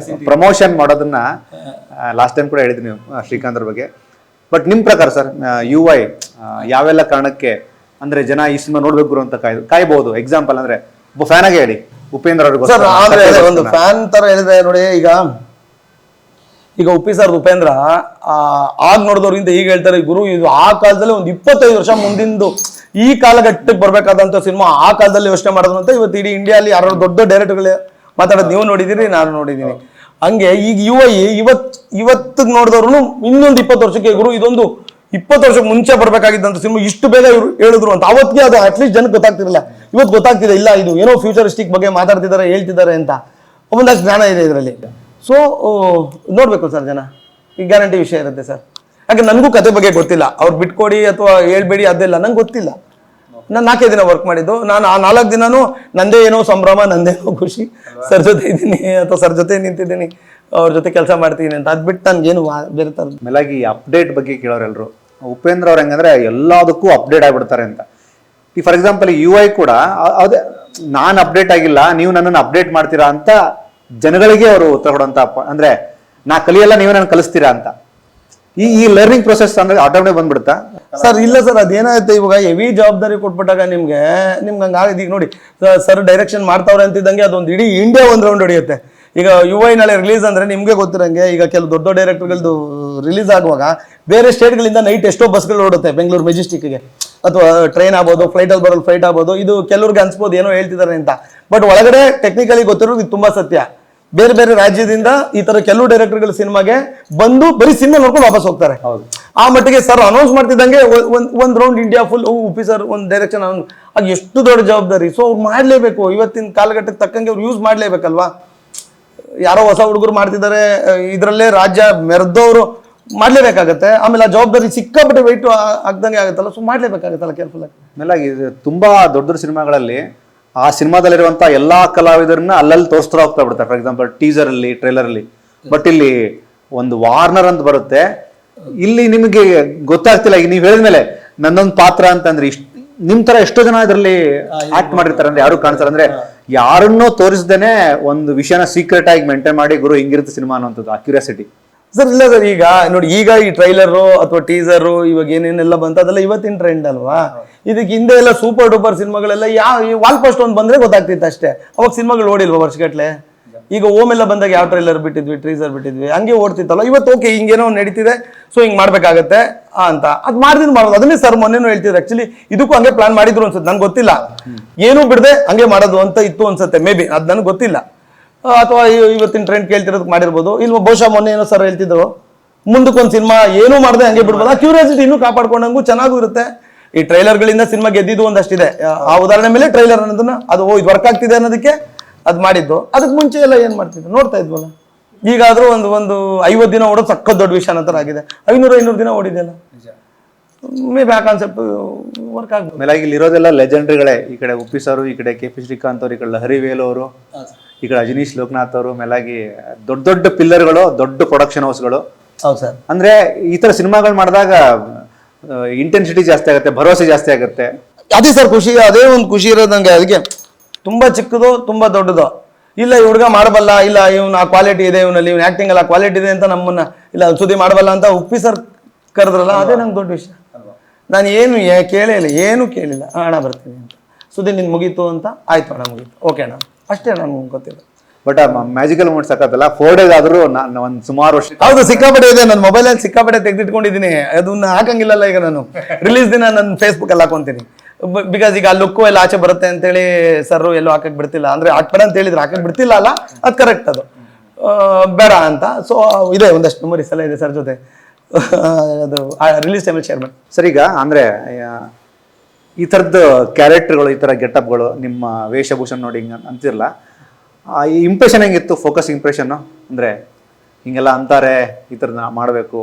[SPEAKER 1] ಪ್ರಮೋಷನ್ ಮಾಡೋದನ್ನ ಲಾಸ್ಟ್ ಟೈಮ್ ಕೂಡ ಹೇಳಿದ್ರಿ ನೀವು ಶ್ರೀಕಾಂತ್ ಅವ್ರ ಬಗ್ಗೆ. ಬಟ್ ನಿಮ್ ಪ್ರಕಾರ ಸರ್ UI ಯಾವೆಲ್ಲ ಕಾರಣಕ್ಕೆ ಅಂದ್ರೆ ಜನ ಈ ಸಿನಿಮಾ ನೋಡ್ಬೇಕು ಅಂತ ಕಾಯ್ಬಹುದು? ಎಕ್ಸಾಂಪಲ್ ಅಂದ್ರೆ ಒಬ್ಬ ಫ್ಯಾನ್ ಆಗಿ ಹೇಳಿ ಉಪೇಂದ್ರ ಅವ್ರಿಗೆ.
[SPEAKER 2] ಒಂದು ಫ್ಯಾನ್ ತರ ಹೇಳಿದ್ರೆ ನೋಡಿ, ಈಗ ಉಪ್ಪಿ ಸರ್ ಉಪೇಂದ್ರ ಆಗ ನೋಡಿದವ್ರಿಂದ ಈಗ ಹೇಳ್ತಾರೆ ಗುರು ಇದು ಆ ಕಾಲದಲ್ಲಿ ಒಂದು 25 ವರ್ಷ ಮುಂದಿಂದು ಈ ಕಾಲಘಟ್ಟಕ್ಕೆ ಬರ್ಬೇಕಾದಂತ ಸಿನಿಮಾ ಆ ಕಾಲದಲ್ಲಿ ಯೋಚನೆ ಮಾಡೋದು ಅಂತ ಇವತ್ತು ಇಡೀ ಇಂಡಿಯಾಲಿ ಯಾರು ದೊಡ್ಡ ಡೈರೆಕ್ಟರ್ಗಳು ಮಾತಾಡೋದು ನೀವು ನೋಡಿದಿರಿ, ನಾನು ನೋಡಿದ್ದೀನಿ. ಹಂಗೆ ಈಗ UI ಇವತ್ತಿಗೆ ನೋಡಿದವ್ರು ಇನ್ನೊಂದು 20 ವರ್ಷಕ್ಕೆ ಗುರು ಇದೊಂದು 20 ವರ್ಷಕ್ಕೆ ಮುಂಚೆ ಬರ್ಬೇಕಾಗಿದ್ದಂತ ಸಿನಿಮಾ ಇಷ್ಟು ಬೇಗ ಇವರು ಹೇಳಿದ್ರು ಅಂತ. ಅವತ್ತಿಗೆ ಅದು ಅಟ್ಲೀಸ್ಟ್ ಜನಕ್ಕೆ ಗೊತ್ತಾಗ್ತಿರಲಿಲ್ಲ. ಇವತ್ತು ಗೊತ್ತಾಗ್ತಿದೆ, ಇಲ್ಲ ಇದು ಏನೋ ಫ್ಯೂಚರಿಸ್ಟಿಕ್ ಬಗ್ಗೆ ಮಾತಾಡ್ತಿದ್ದಾರೆ, ಹೇಳ್ತಿದ್ದಾರೆ ಅಂತ ಒಂದಷ್ಟು ಜ್ಞಾನ ಇದೆ ಇದರಲ್ಲಿ. ಸೊ ನೋಡ್ಬೇಕು ಸರ್ ಜನ, ಈ ಗ್ಯಾರಂಟಿ ವಿಷಯ ಇರುತ್ತೆ ಸರ್. ಯಾಕೆ ನನಗೂ ಕತೆ ಬಗ್ಗೆ ಗೊತ್ತಿಲ್ಲ. ಅವ್ರು ಬಿಟ್ಕೊಡಿ ಅಥವಾ ಹೇಳ್ಬೇಡಿ ಅದೆಲ್ಲ ನಂಗೆ ಗೊತ್ತಿಲ್ಲ. ನಾನು 4 ದಿನ ವರ್ಕ್ ಮಾಡಿದ್ದು. ನಾನು ಆ 4 ದಿನನೂ ನಂದೇ ಏನೋ ಸಂಭ್ರಮ, ನಂದೇನೋ ಖುಷಿ, ಸರ್ ಜೊತೆ ಇದ್ದೀನಿ ಅಥವಾ ಸರ್ ಜೊತೆ ನಿಂತಿದ್ದೀನಿ, ಅವ್ರ ಜೊತೆ ಕೆಲಸ ಮಾಡ್ತೀನಿ ಅಂತ. ಅದ್ ಬಿಟ್ಟು ನನ್ಗೇನು ಬೇರೆ ಥರದ್ದು.
[SPEAKER 1] ಮೇಲಾಗಿ ಅಪ್ಡೇಟ್ ಬಗ್ಗೆ ಕೇಳೋರೆಲ್ರು ಉಪೇಂದ್ರ ಅವ್ರ ಹೆಂಗಂದ್ರೆ ಎಲ್ಲದಕ್ಕೂ ಅಪ್ಡೇಟ್ ಆಗ್ಬಿಡ್ತಾರೆ ಅಂತ. ಈ ಫಾರ್ ಎಕ್ಸಾಂಪಲ್ UI ಕೂಡ ಅದೇ ನಾನು ಅಪ್ಡೇಟ್ ಆಗಿಲ್ಲ, ನೀವು ನನ್ನನ್ನು ಅಪ್ಡೇಟ್ ಮಾಡ್ತೀರಾ ಅಂತ ಜನಗಳಿಗೆ ಅವರು ಉತ್ತರ ಕೊಡುವಂತ. ಅಂದ್ರೆ ನಾ ಕಲಿಯಲ್ಲ, ನೀವು ನನ್ನ ಕಲಿಸ್ತೀರಾ ಅಂತ. ಈ ಲರ್ನಿಂಗ್ ಪ್ರೊಸೆಸ್ ಅಂದ್ರೆ ಆಟೋಮೇಟಿಕ್ ಬಂದ್ಬಿಡುತ್ತಾ
[SPEAKER 2] ಸರ್? ಇಲ್ಲ ಸರ್, ಅದೇನಾಗುತ್ತೆ ಇವಾಗ ಹೆವಿ ಜವಾಬ್ದಾರಿ ಕೊಟ್ಬಿಟ್ಟಾಗ ನಿಮ್ಗೆ ಹಂಗಾಗಿದೆ. ಈಗ ನೋಡಿ ಸರ್ ಡೈರೆಕ್ಷನ್ ಮಾಡ್ತಾವ್ರೆ ಅಂತಿದ್ದಂಗೆ ಅದೊಂದು ಇಡೀ ಇಂಡಿಯಾ ಒಂದು ರೌಂಡ್ ಹೊಡೆಯುತ್ತೆ. ಈಗ UI ನಾಳೆ ರಿಲೀಸ್ ಅಂದ್ರೆ ನಿಮ್ಗೆ ಗೊತ್ತಿರಂಗೆ ಈಗ ಕೆಲವು ದೊಡ್ಡ ದೊಡ್ಡ ಡೈರೆಕ್ಟರ್ಗಳದ್ದು ರಿಲೀಸ್ ಆಗುವಾಗ ಬೇರೆ ಸ್ಟೇಟ್ಗಳಿಂದ ನೈಟ್ ಎಷ್ಟೋ ಬಸ್ಗಳು ಓಡುತ್ತೆ ಬೆಂಗಳೂರು ಮೆಜೆಸ್ಟಿಕ್ಗೆ, ಅಥವಾ ಟ್ರೈನ್ ಆಗ್ಬೋದು, ಫ್ಲೈಟಲ್ಲಿ ಬರೋದು ಫ್ಲೈಟ್ ಆಗ್ಬೋದು. ಇದು ಕೆಲವ್ರಿಗೆ ಅನ್ಸ್ಬೋದು ಏನೋ ಹೇಳ್ತಿದ್ದಾರೆ ಅಂತ, ಬಟ್ ಒಳಗಡೆ ಟೆಕ್ನಿಕಲಿ ಗೊತ್ತಿರೋದು ಇದು ತುಂಬಾ ಸತ್ಯ. ಬೇರೆ ಬೇರೆ ರಾಜ್ಯದಿಂದ ಈ ತರ ಕೆಲವು ಡೈರೆಕ್ಟರ್ಗಳು ಸಿನಿಮಾಗೆ ಬಂದು ಬರೀ ಸಿನಿಮಾ ನೋಡ್ಕೊಂಡು ವಾಪಸ್ ಹೋಗ್ತಾರೆ. ಆ ಮಟ್ಟಿಗೆ ಸರ್ ಅನೌನ್ಸ್ ಮಾಡ್ತಿದ್ದಂಗೆ ಒಂದ್ round India full Uppi sir ಒಂದು ಡೈರೆಕ್ಷನ್ ಆಗ ಎಷ್ಟು ದೊಡ್ಡ ಜವಾಬ್ದಾರಿ. ಸೊ ಅವ್ರು ಮಾಡ್ಲೇಬೇಕು, ಇವತ್ತಿನ ಕಾಲಘಟ್ಟಕ್ಕೆ ತಕ್ಕಂಗೆ ಅವ್ರು ಯೂಸ್ ಮಾಡ್ಲೇಬೇಕಲ್ವಾ. ಯಾರೋ ಹೊಸ ಹುಡುಗರು ಮಾಡ್ತಿದ್ದಾರೆ, ಇದರಲ್ಲೇ ರಾಜ್ಯ ಮೆರೆದವರು ಮಾಡ್ಲೇಬೇಕಾಗತ್ತೆ. ಆಮೇಲೆ ಆ ಜವಾಬ್ದಾರಿ ಸಿಕ್ಕಾಪಟ್ಟೆ ವೆಯ್ಟ್ ಆಗ್ದಂಗೆ ಆಗುತ್ತಲ್ಲ, ಸೊ ಮಾಡ್ಲೇಬೇಕಾಗತ್ತಲ್ಲ ಕೇರ್ಫುಲ್ ಆಗಿ.
[SPEAKER 1] ಆಮೇಲೆ ತುಂಬಾ ದೊಡ್ಡ ದೊಡ್ಡ ಸಿನಿಮಾಗಳಲ್ಲಿ ಆ ಸಿನಿಮಾದಲ್ಲಿರುವಂತಹ ಎಲ್ಲಾ ಕಲಾವಿದರನ್ನ ಅಲ್ಲಲ್ಲಿ ತೋರಿಸ್ತಾ ಹೋಗ್ತಾ ಬಿಡ್ತಾರೆ. ಫಾರ್ ಎಕ್ಸಾಂಪಲ್ ಟೀಸರ್ ಅಲ್ಲಿ, ಟ್ರೈಲರ್ ಅಲ್ಲಿ. ಬಟ್ ಇಲ್ಲಿ ಒಂದು ವಾರ್ನರ್ ಅಂತ ಬರುತ್ತೆ, ಇಲ್ಲಿ ನಿಮಗೆ ಗೊತ್ತಾಗ್ತಿಲ್ಲ. ಈಗ ನೀವು ಹೇಳಿದ್ಮೇಲೆ ನನ್ನೊಂದು ಪಾತ್ರ ಅಂತಂದ್ರೆ ನಿಮ್ ತರ ಎಷ್ಟೋ ಜನ ಇದರಲ್ಲಿ ಆಕ್ಟ್ ಮಾಡಿರ್ತಾರೆ ಅಂದ್ರೆ ಯಾರು ಕಾಣಿಸ್ತಾರೆ. ಅಂದ್ರೆ ಯಾರನ್ನೋ ತೋರಿಸ್ದೇನೆ ಒಂದು ವಿಷಯನ ಸೀಕ್ರೆಟ್ ಆಗಿ ಮೇಂಟೈನ್ ಮಾಡಿ ಗುರು ಹಿಂಗಿರುತ್ತೆ ಸಿನಿಮಾ ಅನ್ನೋಂಥದ್ದು, ಆ ಕ್ಯೂರಿಯಾಸಿಟಿ.
[SPEAKER 2] ಸರ್ ಇಲ್ಲ ಸರ್, ಈಗ ನೋಡಿ, ಈಗ ಈ ಟ್ರೈಲರು ಅಥವಾ ಟೀಸರು ಇವಾಗ ಏನೇನೆಲ್ಲ ಬಂತು ಅದೆಲ್ಲ ಇವತ್ತಿನ ಟ್ರೆಂಡ್ ಅಲ್ವಾ. ಇದಕ್ಕೆ ಹಿಂದೆ ಎಲ್ಲ ಸೂಪರ್ ಡೂಪರ್ ಸಿನಿಮಾಗಳೆಲ್ಲ ವಾಲ್ ಪೋಸ್ಟ್ ಒಂದು ಬಂದ್ರೆ ಗೊತ್ತಾಗ್ತಿತ್ತು ಅಷ್ಟೇ. ಅವಾಗ ಸಿನಿಮಾಗಳು ಓಡಿಲ್ವಾ ವರ್ಷಗಟ್ಲೆ. ಈಗ ಓಮೆಲ್ಲ ಬಂದಾಗ ಯಾವ ಟ್ರೈಲರ್ ಬಿಟ್ಟಿದ್ವಿ, ಟ್ರೀಸರ್ ಬಿಟ್ಟಿದ್ವಿ, ಹಂಗೆ ಓಡ್ತಿತ್ತಲ್ಲ. ಇವತ್ತು ಓಕೆ ಹಿಂಗೇನೋ ನಡೀತಿದೆ, ಸೊ ಹಿಂಗ್ ಮಾಡ್ಬೇಕಾಗತ್ತೆ ಅಂತ ಅದು ಮಾಡ್ದಿದ್ದು ಮಾಡೋದು. ಅದನ್ನೇ ಸರ್ ಮೊನ್ನೆನೂ ಹೇಳ್ತಿದ್ರು. ಆಕ್ಚುಲಿ ಇದಕ್ಕೂ ಹಂಗೆ ಪ್ಲಾನ್ ಮಾಡಿದ್ರು ಅನ್ಸುತ್ತೆ, ನನ್ಗೆ ಗೊತ್ತಿಲ್ಲ. ಏನೂ ಬಿಡದೆ ಹಂಗೆ ಮಾಡೋದು ಅಂತ ಇತ್ತು ಅನ್ಸುತ್ತೆ, ಮೇ ಬಿ, ಅದು ನನಗೆ ಗೊತ್ತಿಲ್ಲ. ಅಥವಾ ಇವತ್ತಿನ ಟ್ರೆಂಡ್ ಕೇಳ್ತಿರೋದಕ್ಕೆ ಮಾಡಿರ್ಬೋದು. ಇಲ್ವಾ ಬಹುಶಃ ಮೊನ್ನೆ ಏನೋ ಸರ್ ಹೇಳ್ತಿದ್ರು, ಮುಂದಕ್ಕೊಂದು ಸಿನಿಮಾ ಏನೂ ಮಾಡದೆ ಹಂಗೆ ಬಿಡ್ಬೋದು. ಆ ಕ್ಯೂರಿಯಾಸಿಟಿ ಇನ್ನೂ ಕಾಪಾಡ್ಕೊಂಡಂಗೂ ಚೆನ್ನಾಗೂ ಇರುತ್ತೆ. ಈ ಟ್ರೈಲರ್ಗಳಿಂದ ಸಿನಿಮಾ ಗೆದ್ದಿದ್ದು ಒಂದಷ್ಟಿದೆ. ಆ ಉದಾಹರಣೆ ಮೇಲೆ ಟ್ರೈಲರ್ ಅನ್ನೋದನ್ನ ಅದು ಇದು ವರ್ಕ್ ಆಗ್ತಿದೆ ಅನ್ನೋದಕ್ಕೆ ಅದು ಮಾಡಿದ್ದು. ಅದಕ್ಕೆ ಮುಂಚೆ ಎಲ್ಲ ಏನ್ ಮಾಡ್ತಿದ್ರು ನೋಡ್ತಾ ಇದ್ವಲ್ಲ. ಈಗಾದ್ರೂ ಒಂದು 50 ದಿನ ಓಡೋದು ಸಕ್ಕತ್ ದೊಡ್ಡ ವಿಷಯ ಅನ್ನೋ ಥರ ಆಗಿದೆ. 500 ದಿನ ಓಡಿದೆಯಲ್ಲ, ಮೇ ಬಿ ಆ ಕಾನ್ಸೆಪ್ಟ್ ವರ್ಕ್ ಆಗ್ಬೋದು.
[SPEAKER 1] ಆಮೇಲೆ ಇಲ್ಲಿ ಇರೋದೆಲ್ಲ ಲೆಜೆಂಡ್ರಿಗಳೇ. ಈ ಕಡೆ ಉಪ್ಪಿ ಸರ್, ಈ ಕಡೆ KP ಶ್ರೀಕಾಂತ್ ಅವರು, ಈ ಕಡೆ ಲಹರಿ ವೇಲು ಅವರು, ಈ ಕಡೆ ಅಜನೀಶ್ ಲೋಕನಾಥ್ ಅವರು, ಮೇಲಾಗಿ ದೊಡ್ಡ ದೊಡ್ಡ ಪಿಲ್ಲರ್ಗಳು, ದೊಡ್ಡ ಪ್ರೊಡಕ್ಷನ್ ಹೌಸ್ಗಳು.
[SPEAKER 2] ಹೌದು ಸರ್.
[SPEAKER 1] ಅಂದ್ರೆ ಈ ತರ ಸಿನಿಮಾಗಳು ಮಾಡಿದಾಗ ಇಂಟೆನ್ಸಿಟಿ ಜಾಸ್ತಿ ಆಗುತ್ತೆ, ಭರವಸೆ ಜಾಸ್ತಿ ಆಗುತ್ತೆ.
[SPEAKER 2] ಅದೇ ಸರ್ ಖುಷಿ, ಅದೇ ಒಂದು ಖುಷಿ ಇರೋದು ನಂಗೆ. ಅದಕ್ಕೆ ತುಂಬಾ ಚಿಕ್ಕದು ತುಂಬಾ ದೊಡ್ಡದು ಇಲ್ಲ, ಈ ಹುಡುಗ ಮಾಡಬಲ್ಲ, ಇಲ್ಲ ಇವನು ಆ ಕ್ವಾಲಿಟಿ ಇದೆ, ಇವನಲ್ಲಿ ಇವ್ನ ಆಕ್ಟಿಂಗ್ ಅಲ್ಲ ಕ್ವಾಲಿಟಿ ಇದೆ ಅಂತ ನಮ್ಮನ್ನ ಇಲ್ಲ ಸುದ್ದಿ ಮಾಡಬಲ್ಲ ಅಂತ ಉಪ್ಪಿ ಸರ್ ಕರೆದ್ರಲ್ಲ, ಅದೇ ನಂಗೆ ದೊಡ್ಡ ವಿಷಯ. ನಾನು ಏನು ಕೇಳೇ ಇಲ್ಲ, ಏನು ಕೇಳಿಲ್ಲ. ಅಣ್ಣ ಬರ್ತೀನಿ ಅಂತ, ಸುದ್ದಿ ನಿನ್ ಮುಗೀತು ಅಂತ, ಆಯ್ತು ಅಣ್ಣ ಮುಗೀತು, ಓಕೆ ಅಣ್ಣ, ಅಷ್ಟೇ ನನ್ಗೆ ಗೊತ್ತಿಲ್ಲ.
[SPEAKER 1] ಬಟ್ ಮ್ಯಾಜಿಕಲ್ ಮೂಮೆಂಟ್ ಸಾಕತ್ತಲ್ಲ, 4 days ಆದ್ರೂ ಒಂದು ಸುಮಾರು ವರ್ಷ.
[SPEAKER 2] ಹೌದು, ಸಿಕ್ಕಾಪಟ್ಟೆ ಇದೆ ನನ್ನ ಮೊಬೈಲಲ್ಲಿ, ಸಿಕ್ಕಾಪಟ್ಟೆ ತೆಗೆದಿಟ್ಕೊಂಡಿದ್ದೀನಿ. ಅದನ್ನ ಹಾಕಂಗಿಲ್ಲಲ್ಲ ಈಗ ನಾನು. ರಿಲೀಸ್ ದಿನ ನನ್ನ ಫೇಸ್ಬುಕ್ ಅಲ್ಲಿ ಹಾಕೊಂತೀನಿ. ಬಿಕಾಸ್ ಈಗ ಆ ಲುಕ್ಕು ಎಲ್ಲ ಆಚೆ ಬರುತ್ತೆ ಅಂತೇಳಿ ಸರ್ ಎಲ್ಲೂ ಹಾಕಕ್ ಬಿಡ್ತಿಲ್ಲ. ಅಂದ್ರೆ ಹಾಕ್ಬೇಡ ಅಂತ ಹೇಳಿದ್ರೆ ಹಾಕಕ್ ಬಿಡ್ತಿಲ್ಲ ಅಲ್ಲ, ಅದು ಕರೆಕ್ಟ್, ಅದು ಬೇಡ ಅಂತ. ಸೊ ಇದೆ ಒಂದಷ್ಟು ಮೆಮೊರೀಸ್ ಎಲ್ಲ ಇದೆ ಸರ್ ಜೊತೆ. ಅದು ರಿಲೀಸ್ ಟೈಮಲ್ಲಿ ಶೇರ್ ಮಾಡಿ
[SPEAKER 1] ಸರ್. ಈಗ ಅಂದ್ರೆ ಈ ಥರದ್ದು ಕ್ಯಾರೆಕ್ಟರ್ಗಳು, ಈ ಥರ ಗೆಟಪ್ಗಳು, ನಿಮ್ಮ ವೇಷಭೂಷಣ ನೋಡಿ ಹಿಂಗೆ ಅಂತಿರಲ್ಲ, ಈ ಇಂಪ್ರೆಷನ್ ಹೆಂಗಿತ್ತು? ಫೋಕಸ್ ಇಂಪ್ರೆಷನ್ ಅಂದ್ರೆ ಹಿಂಗೆಲ್ಲ ಅಂತಾರೆ, ಈ ಥರ ಮಾಡಬೇಕು.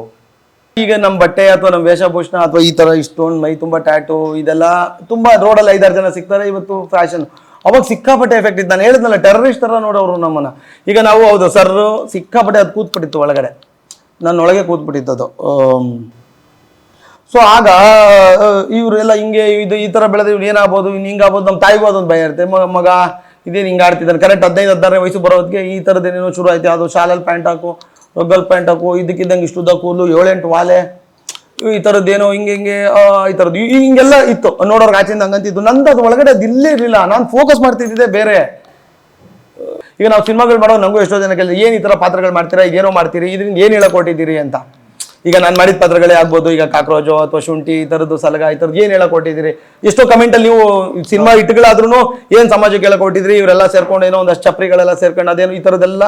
[SPEAKER 2] ಈಗ ನಮ್ಮ ಬಟ್ಟೆ ಅಥವಾ ನಮ್ಮ ವೇಷಭೂಷಣ ಅಥವಾ ಈ ತರ ಇಷ್ಟೊಂದು ಮೈ ತುಂಬಾ ಟ್ಯಾಟು ಇದೆಲ್ಲ ತುಂಬಾ ರೋಡಲ್ಲಿ 5-6 ಜನ ಸಿಗ್ತಾರೆ ಇವತ್ತು ಫ್ಯಾಷನ್. ಅವಾಗ ಸಿಕ್ಕಾಪಟ್ಟೆ ಎಫೆಕ್ಟ್ ಇತ್ತು. ನಾನು ಹೇಳಿದ್ನಲ್ಲ, ಟೆರರಿಸ್ಟ್ ತರ ನೋಡೋರು ನಮ್ಮನ್ನ. ಈಗ ನಾವು ಹೌದು ಸರ್ ಸಿಕ್ಕಾಪಟ್ಟೆ ಅದು ಕೂತ್ಬಿಟ್ಟಿತ್ತು ಒಳಗಡೆ, ನನ್ನ ಒಳಗೆ ಕೂತ್ಬಿಟ್ಟಿತ್ತು ಅದು. ಸೊ ಆಗ ಇವರೆಲ್ಲ ಹಿಂಗೆ ಈ ತರ ಬೆಳೆದ ಇವ್ರು ಏನಾಗ್ಬೋದು, ಇನ್ನು ಹಿಂಗಾಗ್ಬೋದು, ನಮ್ಮ ತಾಯಿಗೂ ಅದೊಂದು ಭಯ ಇರುತ್ತೆ. ಮಗ ಇದೇನು ಹಿಂಗೆ ಆಡ್ತಿದ್ದಾನೆ, ಕರೆಕ್ಟ್ 15-16 ವಯಸ್ಸು ಬರೋದಕ್ಕೆ ಈ ಥರದ್ದೇನೇನೋ ಶುರು ಆಯ್ತು. ಅದು ಶಾಲಲ್ಲಿ ಪ್ಯಾಂಟ್ ಹಾಕು, ಗರ್ಲ್ ಪ್ಯಾಂಟ್ ಹಾಕು, ಇದಕ್ಕಿದ್ದಂಗೆ ಇಷ್ಟು ಉದ್ದ ಕೂದಲು, 7-8 ವಾಲೆ, ಈ ಥರದ್ದೇನೋ ಹಿಂಗೆ ಈ ಥರದ್ದು ಹಿಂಗೆಲ್ಲ ಇತ್ತು. ನೋಡೋರ್ಗೆ ಆಚೆಯಿಂದ ಹಂಗಂತಿದ್ದು. ನಂದು ಅದು ಒಳಗಡೆ ಅದು ಇಲ್ಲೇ ಇರಲಿಲ್ಲ. ನಾನು ಫೋಕಸ್ ಮಾಡ್ತಿದ್ದೆ ಬೇರೆ. ಈಗ ನಾವು ಸಿನಿಮಾಗಳು ಮಾಡೋ ನಂಗೂ ಎಷ್ಟೋ ಜನ ಕೇಳಿದ್ರೆ, ಏನು ಈ ಥರ ಪಾತ್ರಗಳು ಮಾಡ್ತೀರಾ, ಇದೇನೋ ಮಾಡ್ತೀರಿ, ಇದರಿಂದ ಏನು ಹೇಳಕೊಟ್ಟಿದ್ದೀರಿ ಅಂತ. ಈಗ ನಾನು ಮಾಡಿದ ಪಾತ್ರಗಳೇ ಆಗ್ಬೋದು, ಈಗ ಕಾಕ್ರೋಜು ಅಥವಾ ಶುಂಠಿ ಈ ಥರದ್ದು, ಸಲಗ ಈ ಥರದ್ದು ಏನು ಹೇಳಕೊಟ್ಟಿದ್ದೀರಿ. ಎಷ್ಟೋ ಕಮೆಂಟಲ್ಲಿ ನೀವು ಸಿನಿಮಾ ಇಟ್ಗಳಾದ್ರೂ ಏನು ಸಮಾಜಕ್ಕೆ ಹೇಳಕೊಟ್ಟಿದ್ರಿ, ಇವರೆಲ್ಲ ಸೇರ್ಕೊಂಡು ಏನೋ ಒಂದಷ್ಟು ಚಪ್ರಿಗಳೆಲ್ಲ ಸೇರ್ಕೊಂಡು ಅದೇನು ಈ ಥರದ್ದೆಲ್ಲ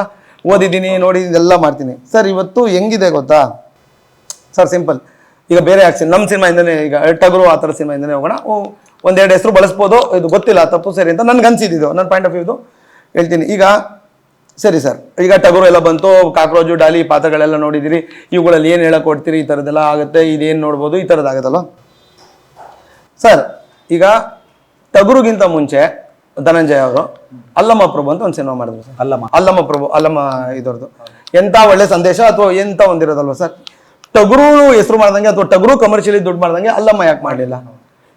[SPEAKER 2] ಓದಿದ್ದೀನಿ, ನೋಡಿ ಇದೆಲ್ಲ ಮಾಡ್ತೀನಿ. ಸರ್ ಇವತ್ತು ಹೆಂಗಿದೆ ಗೊತ್ತಾ ಸರ್, ಸಿಂಪಲ್. ಈಗ ಬೇರೆ ಆಕ್ಷನ್ ನಮ್ಮ ಸಿನಿಮಾಯಿಂದನೇ, ಈಗ ಟಗರು ಆ ಥರ ಸಿನಿಮಾಯಿಂದನೇ ಹೋಗೋಣ. 1-2 ಹೆಸರು ಬಳಸ್ಬೋದು, ಇದು ಗೊತ್ತಿಲ್ಲ ತಪ್ಪು ಸರಿ ಅಂತ ನನ್ಗೆ ಅನ್ಸಿದ್ದು, ನನ್ನ ಪಾಯಿಂಟ್ ಆಫ್ ವ್ಯೂದು ಹೇಳ್ತೀನಿ. ಈಗ ಸರಿ ಸರ್, ಈಗ ಟಗರು ಎಲ್ಲ ಬಂತು, ಕಾಕ್ರೋಜು, ಡಾಲಿ ಪಾತ್ರಗಳೆಲ್ಲ ನೋಡಿದಿರಿ, ಇವುಗಳಲ್ಲಿ ಏನು ಹೇಳಕ್ ಕೊಡ್ತೀರಿ, ಈ ಥರದ್ದೆಲ್ಲ ಆಗುತ್ತೆ, ಇದೇನು ನೋಡ್ಬೋದು, ಈ ಥರದ್ದು ಆಗುತ್ತಲ್ಲ ಸರ್. ಈಗ ಟಗರುಗಿಂತ ಮುಂಚೆ ಧನಂಜಯ ಅವರು ಅಲ್ಲಮ್ಮ ಪ್ರಭು ಅಂತ ಒಂದು ಸಿನಿಮಾ ಮಾಡಿದ್ರು ಸರ್. ಅಲ್ಲಮ್ಮ ಪ್ರಭು, ಅಲ್ಲಮ್ಮ ಇದರದ್ದು ಎಂತ ಒಳ್ಳೆ ಸಂದೇಶ ಅಥವಾ ಎಂತ ಒಂದಿರೋದಲ್ವ ಸರ್. ಟಗರು ಹೆಸರು ಮಾಡ್ದಂಗೆ ಅಥವಾ ಟಗರು ಕಮರ್ಷಿಯಲಿ ದುಡ್ಡು ಮಾಡ್ದಂಗೆ ಅಲ್ಲಮ್ಮ ಯಾಕೆ ಮಾಡಲಿಲ್ಲ?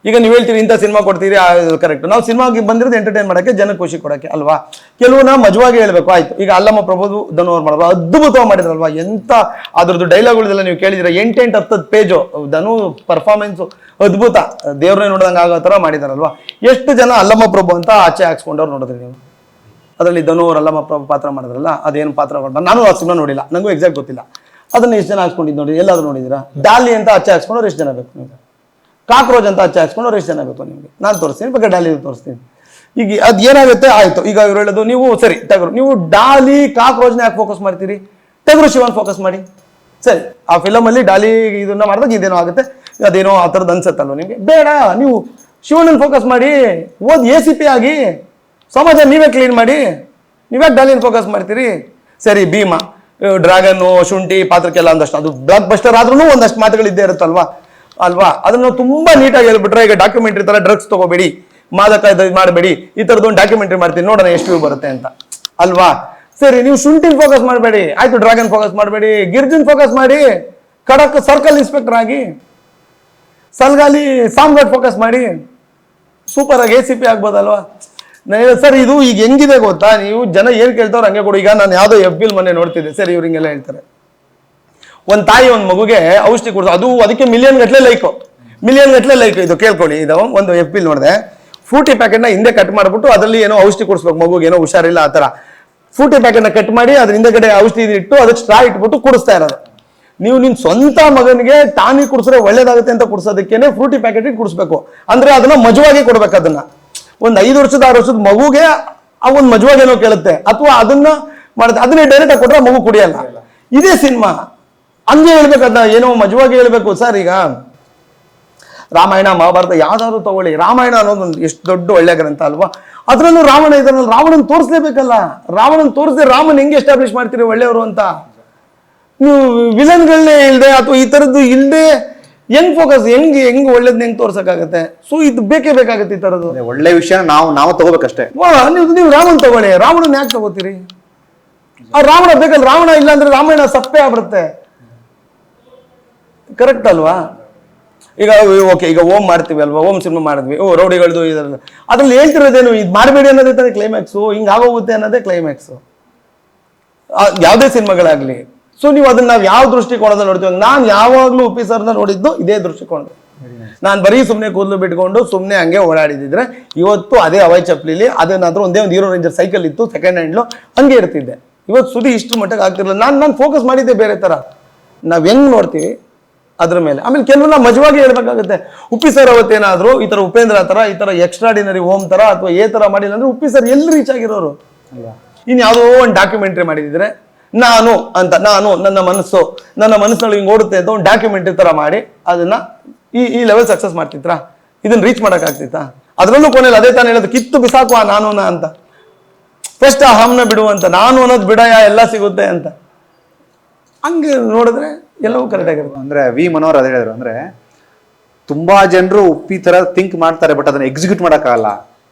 [SPEAKER 2] ಈಗ ನೀವು ಹೇಳ್ತೀರಿ ಇಂಥ ಸಿನಿಮಾ ಕೊಡ್ತೀರಿ, ಕರೆಕ್ಟ್. ನಾವು ಸಿನಿಮಾಗೆ ಬಂದಿರೋದು ಎಂಟರ್ಟೈನ್ ಮಾಡೋಕ್ಕೆ, ಜನಕ್ಕೆ ಖುಷಿ ಕೊಡೋಕ್ಕೆ ಅಲ್ವಾ. ಕೆಲವು ಮಜವಾಗಿ ಹೇಳ್ಬೇಕು, ಆಯ್ತು. ಈಗ ಅಲ್ಲಮ್ಮ ಪ್ರಭು ಧನು ಅವ್ರು ಮಾಡಿದ್ರು, ಅದ್ಭುತವಾಗಿ ಮಾಡಿದ್ರಲ್ವಾ. ಎಂತ ಅದ್ರದ್ದು ಡೈಲಾಗ್ಗಳದೆಲ್ಲ ನೀವು ಕೇಳಿದ್ರೆ 8-10 ಪೇಜು. ಧನು ಪರ್ಫಾರ್ಮೆನ್ಸು ಅದ್ಭುತ, ದೇವ್ರನ್ನೇ ನೋಡ್ದಂಗೆ ಆಗೋ ಥರ ಮಾಡಿದಾರಲ್ವಾ. ಎಷ್ಟು ಜನ ಅಲ್ಲಮ್ಮ ಪ್ರಭು ಅಂತ ಆಚೆ ಹಾಕ್ಸ್ಕೊಂಡವ್ರು ನೋಡಿದ್ರಿ ನೀವು? ಅದರಲ್ಲಿ ಧನು ಅವರೆಲ್ಲ ಪಾತ್ರ ಮಾಡಿದ್ರಲ್ಲ, ಅದೇನು ಪಾತ್ರ ಕೊಟ್ಟ ನಾನು ಆ ಸಿನಿಮಾ ನೋಡಿಲ್ಲ, ನನಗೂ ಎಕ್ಸಾಕ್ಟ್ ಗೊತ್ತಿಲ್ಲ. ಅದನ್ನ ಎಷ್ಟು ಜನ ಹಾಕ್ಸ್ಕೊಂಡಿದ್ದು ನೋಡಿ, ಎಲ್ಲಾದ್ರೂ ನೋಡಿದ್ದೀರಾ? ಡಾಲಿ ಅಂತ ಅಚ್ಚೆ ಹಾಕ್ಸ್ಕೊಂಡ್ರೆ ಎಷ್ಟು ಜನ ಬೇಕು ನಿಮಗೆ? ಕಾಕ್ರೋಚ್ ಅಂತ ಅಚ್ಚೆ ಹಾಕ್ಸ್ಕೊಂಡ್ರೆ ಎಷ್ಟು ಜನ ಬೇಕು ನಿಮಗೆ? ನಾನು ತೋರಿಸ್ತೀನಿ, ಬಗ್ಗೆ ಡಾಲಿ ತೋರಿಸ್ತೀನಿ. ಈಗ ಅದು ಏನಾಗುತ್ತೆ, ಆಯಿತು. ಈಗ ಇವ್ರು ಹೇಳೋದು ನೀವು ಸರಿ ಟಗರು, ನೀವು ಡಾಲಿ ಕಾಕ್ರೋಚ್ನ ಯಾಕೆ ಫೋಕಸ್ ಮಾಡ್ತೀರಿ? ಟಗರು ಶಿವನ್ ಫೋಕಸ್ ಮಾಡಿ. ಸರಿ, ಆ ಫಿಲಮಲ್ಲಿ ಡಾಲಿ ಇದನ್ನ ಮಾಡಿದಾಗ ಇದೇನೋ ಆಗುತ್ತೆ, ಅದೇನೋ ಆ ಥರದ್ದು ಅನ್ಸತ್ತಲ್ವ ನಿಮಗೆ? ಬೇಡ, ನೀವು ಶಿವನನ್ನು ಫೋಕಸ್ ಮಾಡಿ, ACP ಆಗಿ ಸಮಾಜ ನೀವೇ ಕ್ಲೀನ್ ಮಾಡಿ. ನೀವ್ಯಾಕೆ ಡಾಲಿನ ಫೋಕಸ್ ಮಾಡ್ತೀರಿ? ಸರಿ, ಭೀಮಾ, ಡ್ರ್ಯಾಗನ್ನು, ಶುಂಠಿ ಪಾತ್ರಕ್ಕೆಲ್ಲ ಒಂದಷ್ಟು, ಅದು ಬ್ಲಾಕ್ ಬಸ್ಟರ್ ಆದ್ರೂ ಒಂದಷ್ಟು ಮಾತುಗಳು ಇದ್ದೇ ಇರುತ್ತಲ್ವಾ ಅಲ್ವಾ? ಅದನ್ನು ತುಂಬಾ ನೀಟಾಗಿ ಹೇಳ್ಬಿಟ್ರೆ, ಈಗ ಡಾಕ್ಯುಮೆಂಟ್ರಿ ತರ ಡ್ರಗ್ಸ್ ತಗೋಬೇಡಿ, ಮಾದಕ ಮಾಡಬೇಡಿ, ಈ ಥರದ್ದು ಒಂದು ಡಾಕ್ಯುಮೆಂಟ್ರಿ ಮಾಡ್ತೀನಿ ನೋಡೋಣ ಎಷ್ಟು ವ್ಯೂ ಬರುತ್ತೆ ಅಂತ ಅಲ್ವಾ? ಸರಿ, ನೀವು ಶುಂಠಿನ ಫೋಕಸ್ ಮಾಡಬೇಡಿ, ಆಯ್ತು. ಡ್ರ್ಯಾಗನ್ ಫೋಕಸ್ ಮಾಡಬೇಡಿ, ಗಿರ್ಜಿನ್ ಫೋಕಸ್ ಮಾಡಿ, ಖಡಕ್ ಸರ್ಕಲ್ ಇನ್ಸ್ಪೆಕ್ಟರ್ ಆಗಿ, ಸಲ್ಗಾಲಿ ಸಾಮ್ರಾಟ್ ಫೋಕಸ್ ಮಾಡಿ, ಸೂಪರ್ ಆಗಿ ACP ಆಗ್ಬೋದಲ್ವಾ? ಸರ್, ಇದು ಈಗ ಹೆಂಗಿದೆ ಗೊತ್ತಾ, ನೀವು ಜನ ಏನ್ ಕೇಳ್ತಾವ್ರು ಹಂಗೆ ಕೊಡು. ಈಗ ನಾನು ಯಾವುದೋ FB ಮೊನ್ನೆ ನೋಡ್ತಿದ್ದೆ, ಸರಿ, ಇವ್ರು ಹಿಂಗೆಲ್ಲ ಹೇಳ್ತಾರೆ. ಒಂದು ತಾಯಿ ಒಂದು ಮಗುಗೆ ಔಷಧಿ ಕೊಡ್ದು, ಅದು ಅದಕ್ಕೆ ಮಿಲಿಯನ್ ಗಟ್ಟಲೆ ಲೈಕ್ ಇದು ಕೇಳ್ಕೊಳ್ಳಿ. ಇದು ಒಂದು FB ನೋಡಿದೆ, ಫ್ರೂಟಿ ಪ್ಯಾಕೆಟ್ನ ಹಿಂದೆ ಕಟ್ ಮಾಡಿಬಿಟ್ಟು ಅದರಲ್ಲಿ ಏನೋ ಔಷಧಿ ಕೊಡಿಸ್ಬೇಕು ಮಗುಗೆ, ಏನೋ ಹುಷಾರಿಲ್ಲ ಆ ಥರ. ಫ್ರೂಟಿ ಪ್ಯಾಕೆಟ್ನ ಕಟ್ ಮಾಡಿ ಅದ್ರ ಹಿಂದೆಗಡೆ ಔಷಧಿ ಇಟ್ಟು ಅದಕ್ಕೆ ಸ್ಟ್ರಾ ಇಟ್ಬಿಟ್ಟು ಕುಡಿಸ್ತಾ ಇರೋದು. ನೀವು ನಿನ್ ಸ್ವಂತ ಮಗನಿಗೆ ಟಾನಿಕ್ ಕುಡಿಸಿದ್ರೆ ಒಳ್ಳೇದಾಗುತ್ತೆ ಅಂತ ಕುಡಿಸೋದಕ್ಕೇನೆ ಫ್ರೂಟಿ ಪ್ಯಾಕೆಟ್ ಇಟ್ಟು ಕುಡಿಸ್ಬೇಕು. ಅಂದ್ರೆ ಅದನ್ನ ಮಜವಾಗಿ ಕೊಡ್ಬೇಕು. ಅದನ್ನ ಒಂದು 5 ವರ್ಷದ 6 ವರ್ಷದ ಮಗುಗೆ ಆ ಒಂದು ಮಜವಾಗೇನೋ ಕೇಳುತ್ತೆ, ಅಥವಾ ಅದನ್ನ ಮಾಡುತ್ತೆ, ಅದನ್ನೇ ಡೈರೆಕ್ಟ್ ಆಗಿ ಕೊಟ್ರೆ ಮಗು ಕುಡಿಯಲ್ಲ. ಇದೇ ಸಿನಿಮಾ ಹಂಗೆ ಹೇಳ್ಬೇಕು, ಅದನ್ನ ಏನೋ ಮಜವಾಗಿ ಹೇಳ್ಬೇಕು. ಸರ್, ಈಗ ರಾಮಾಯಣ ಮಹಾಭಾರತ ಯಾವ್ದಾದ್ರು ತಗೊಳ್ಳಿ, ರಾಮಾಯಣ ಅನ್ನೋದೊಂದು ಎಷ್ಟು ದೊಡ್ಡ ಒಳ್ಳೆ ಗ್ರಂಥ ಅಲ್ವಾ? ಅದರಲ್ಲೂ ರಾವಣ ಇದರಲ್ಲಿ ರಾವಣನ್ ತೋರಿಸ್ಲೇಬೇಕಲ್ಲ. ರಾವಣನ್ ತೋರಿಸಿದ್ರೆ ರಾಮನ್ ಹೆಂಗೆ ಎಸ್ಟಾಬ್ಲಿಷ್ ಮಾಡ್ತೀರಿ ಒಳ್ಳೆಯವರು ಅಂತ? ನೀವು ವಿಲನ್ಗಳನ್ನೇ ಇಲ್ಲದೆ ಅಥವಾ ಈ ಥರದ್ದು ಇಲ್ಲದೆ ಹೆಂಗ್ ಫೋಕಸ್, ಹೆಂಗ್ ಒಳ್ಳೇದ್ ಹೆಂಗ್ ತೋರ್ಸಕ್ಕಾಗತ್ತೆ? ಸೊ ಇದು ಬೇಕೇ ಬೇಕಾಗತ್ತೆ ಈ ಥರದ್ದು
[SPEAKER 1] ಒಳ್ಳೆ ವಿಷಯ ನಾವು ತಗೋಬೇಕಷ್ಟೇ.
[SPEAKER 2] ನೀವು ರಾಮನ್ ತಗೊಳ್ಳಿ, ರಾವಣನ್ ಯಾಕೆ ತಗೋತೀರಿ? ಆ ರಾವಣ ಬೇಕಲ್ಲ, ರಾವಣ ಇಲ್ಲ ಅಂದ್ರೆ ರಾಮಾಯಣ ಸಪ್ಪೆ ಆಗ್ಬಿಡುತ್ತೆ. ಕರೆಕ್ಟ್ ಅಲ್ವಾ? ಈಗ ಓಕೆ, ಈಗ ಓಂ ಮಾಡ್ತೀವಿ ಅಲ್ವಾ, ಓಂ ಸಿನಿಮಾ ಮಾಡಿದ್ವಿ, ರೌಡಿಗಳದು ಇದೆಲ್ಲ, ಅದ್ರಲ್ಲಿ ಹೇಳ್ತಿರೋದೇನು, ಇದು ಮಾಡಬೇಡಿ ಅನ್ನೋದೇ ತಾನೇ ಕ್ಲೈಮ್ಯಾಕ್ಸು, ಹಿಂಗೆ ಆಗೋಗುತ್ತೆ ಅನ್ನೋದೇ ಕ್ಲೈಮ್ಯಾಕ್ಸು ಯಾವುದೇ ಸಿನಿಮಾಗಳಾಗ್ಲಿ. ಸೊ ನೀವು ಅದನ್ನ ನಾವು ಯಾವ ದೃಷ್ಟಿಕೋನದಲ್ಲಿ ನೋಡ್ತೀವಿ? ನಾನು ಯಾವಾಗಲೂ ಉಪ್ಪಿ ಸರ್ನ ನೋಡಿದ್ದು ಇದೇ ದೃಷ್ಟಿಕೋನದಲ್ಲಿ. ನಾನು ಬರೀ ಸುಮ್ಮನೆ ಕೂದಲು ಬಿಟ್ಕೊಂಡು ಸುಮ್ಮನೆ ಹಂಗೆ ಓಡಾಡಿದ್ರೆ ಇವತ್ತು ಅದೇ ಹವಾಯಿ ಚಪ್ಪಲಿಲಿ ಅದೇನಾದ್ರೂ ಒಂದೇ ಒಂದು ಹೀರೋ ರೇಂಜರ್ ಸೈಕಲ್ ಇತ್ತು, ಸೆಕೆಂಡ್ ಹ್ಯಾಂಡ್ಲು, ಹಂಗೆ ಇರ್ತಿದ್ದೆ. ಇವತ್ತು ಸುದ್ದಿ ಇಷ್ಟು ಮಟ್ಟಿಗೆ ಆಗ್ತಿರಲಿಲ್ಲ. ನಾನು ಫೋಕಸ್ ಮಾಡಿದ್ದೆ ಬೇರೆ ಥರ. ನಾವು ಹೆಂಗ್ ನೋಡ್ತೀವಿ ಅದ್ರ ಮೇಲೆ. ಆಮೇಲೆ ಕೆಲವನ್ನ ಮಜವಾಗಿ ಹೇಳ್ಬೇಕಾಗುತ್ತೆ. ಉಪ್ಪಿ ಸರ್ ಅವತ್ತೇನಾದ್ರು ಈ ತರ ಉಪೇಂದ್ರ ತರ ಈ ತರ ಎಕ್ಸ್ಟ್ರಾಡಿನರಿ ಓಮ್ ತರ ಅಥವಾ ತರ ಮಾಡಿಲ್ಲ ಅಂದ್ರೆ ಉಪ್ಪಿ ಸರ್ ಎಲ್ಲಿ ರೀಚ್ ಆಗಿರೋರು? ಇನ್ ಯಾವುದೋ ಒಂದು ಡಾಕ್ಯುಮೆಂಟ್ರಿ ಮಾಡಿದ್ರೆ ನಾನು ನನ್ನ ಮನಸ್ಸಿನಲ್ಲಿ ಹಿಂಗೆ ಓಡುತ್ತೆ ಅಂತ ಒಂದು ಡಾಕ್ಯುಮೆಂಟ್ರಿ ತರ ಮಾಡಿ ಅದನ್ನ ಈ ಲೆವೆಲ್ ಸಕ್ಸಸ್ ಮಾಡ್ತಿದ್ರಾ? ಇದನ್ನ ರೀಚ್ ಮಾಡಕ್ ಆಗ್ತಿತ್ತಾ? ಅದರಲ್ಲೂ ಕೊನೆಯಲ್ಲಿ ಅದೇ ತಾನು ಹೇಳೋದು, ಕಿತ್ತು ಬಿಸಾಕುವ ನಾನುನ ಅಂತ. ಫಸ್ಟ್ ಆ ಹಮ್ನ ಬಿಡುವಂತ, ನಾನು ಅನ್ನೋದು ಬಿಡಯ ಎಲ್ಲ ಸಿಗುತ್ತೆ ಅಂತ. ಹಂಗೆ ನೋಡಿದ್ರೆ ಎಲ್ಲವೂ ಕರೆಕ್ಟ್ ಆಗಿರುತ್ತೆ.
[SPEAKER 1] ಅಂದ್ರೆ ವಿ ಮನೋಹರ್ ಅದೇ ಹೇಳಿದ್ರು, ಅಂದ್ರೆ ತುಂಬಾ ಜನರು ಉಪ್ಪಿ ತರ ಥಿಂಕ್ ಮಾಡ್ತಾರೆ, ಬಟ್ ಅದನ್ನ ಎಕ್ಸಿಕ್ಯೂಟ್ ಮಾಡಕ್ಕಾಗಲ್ಲ.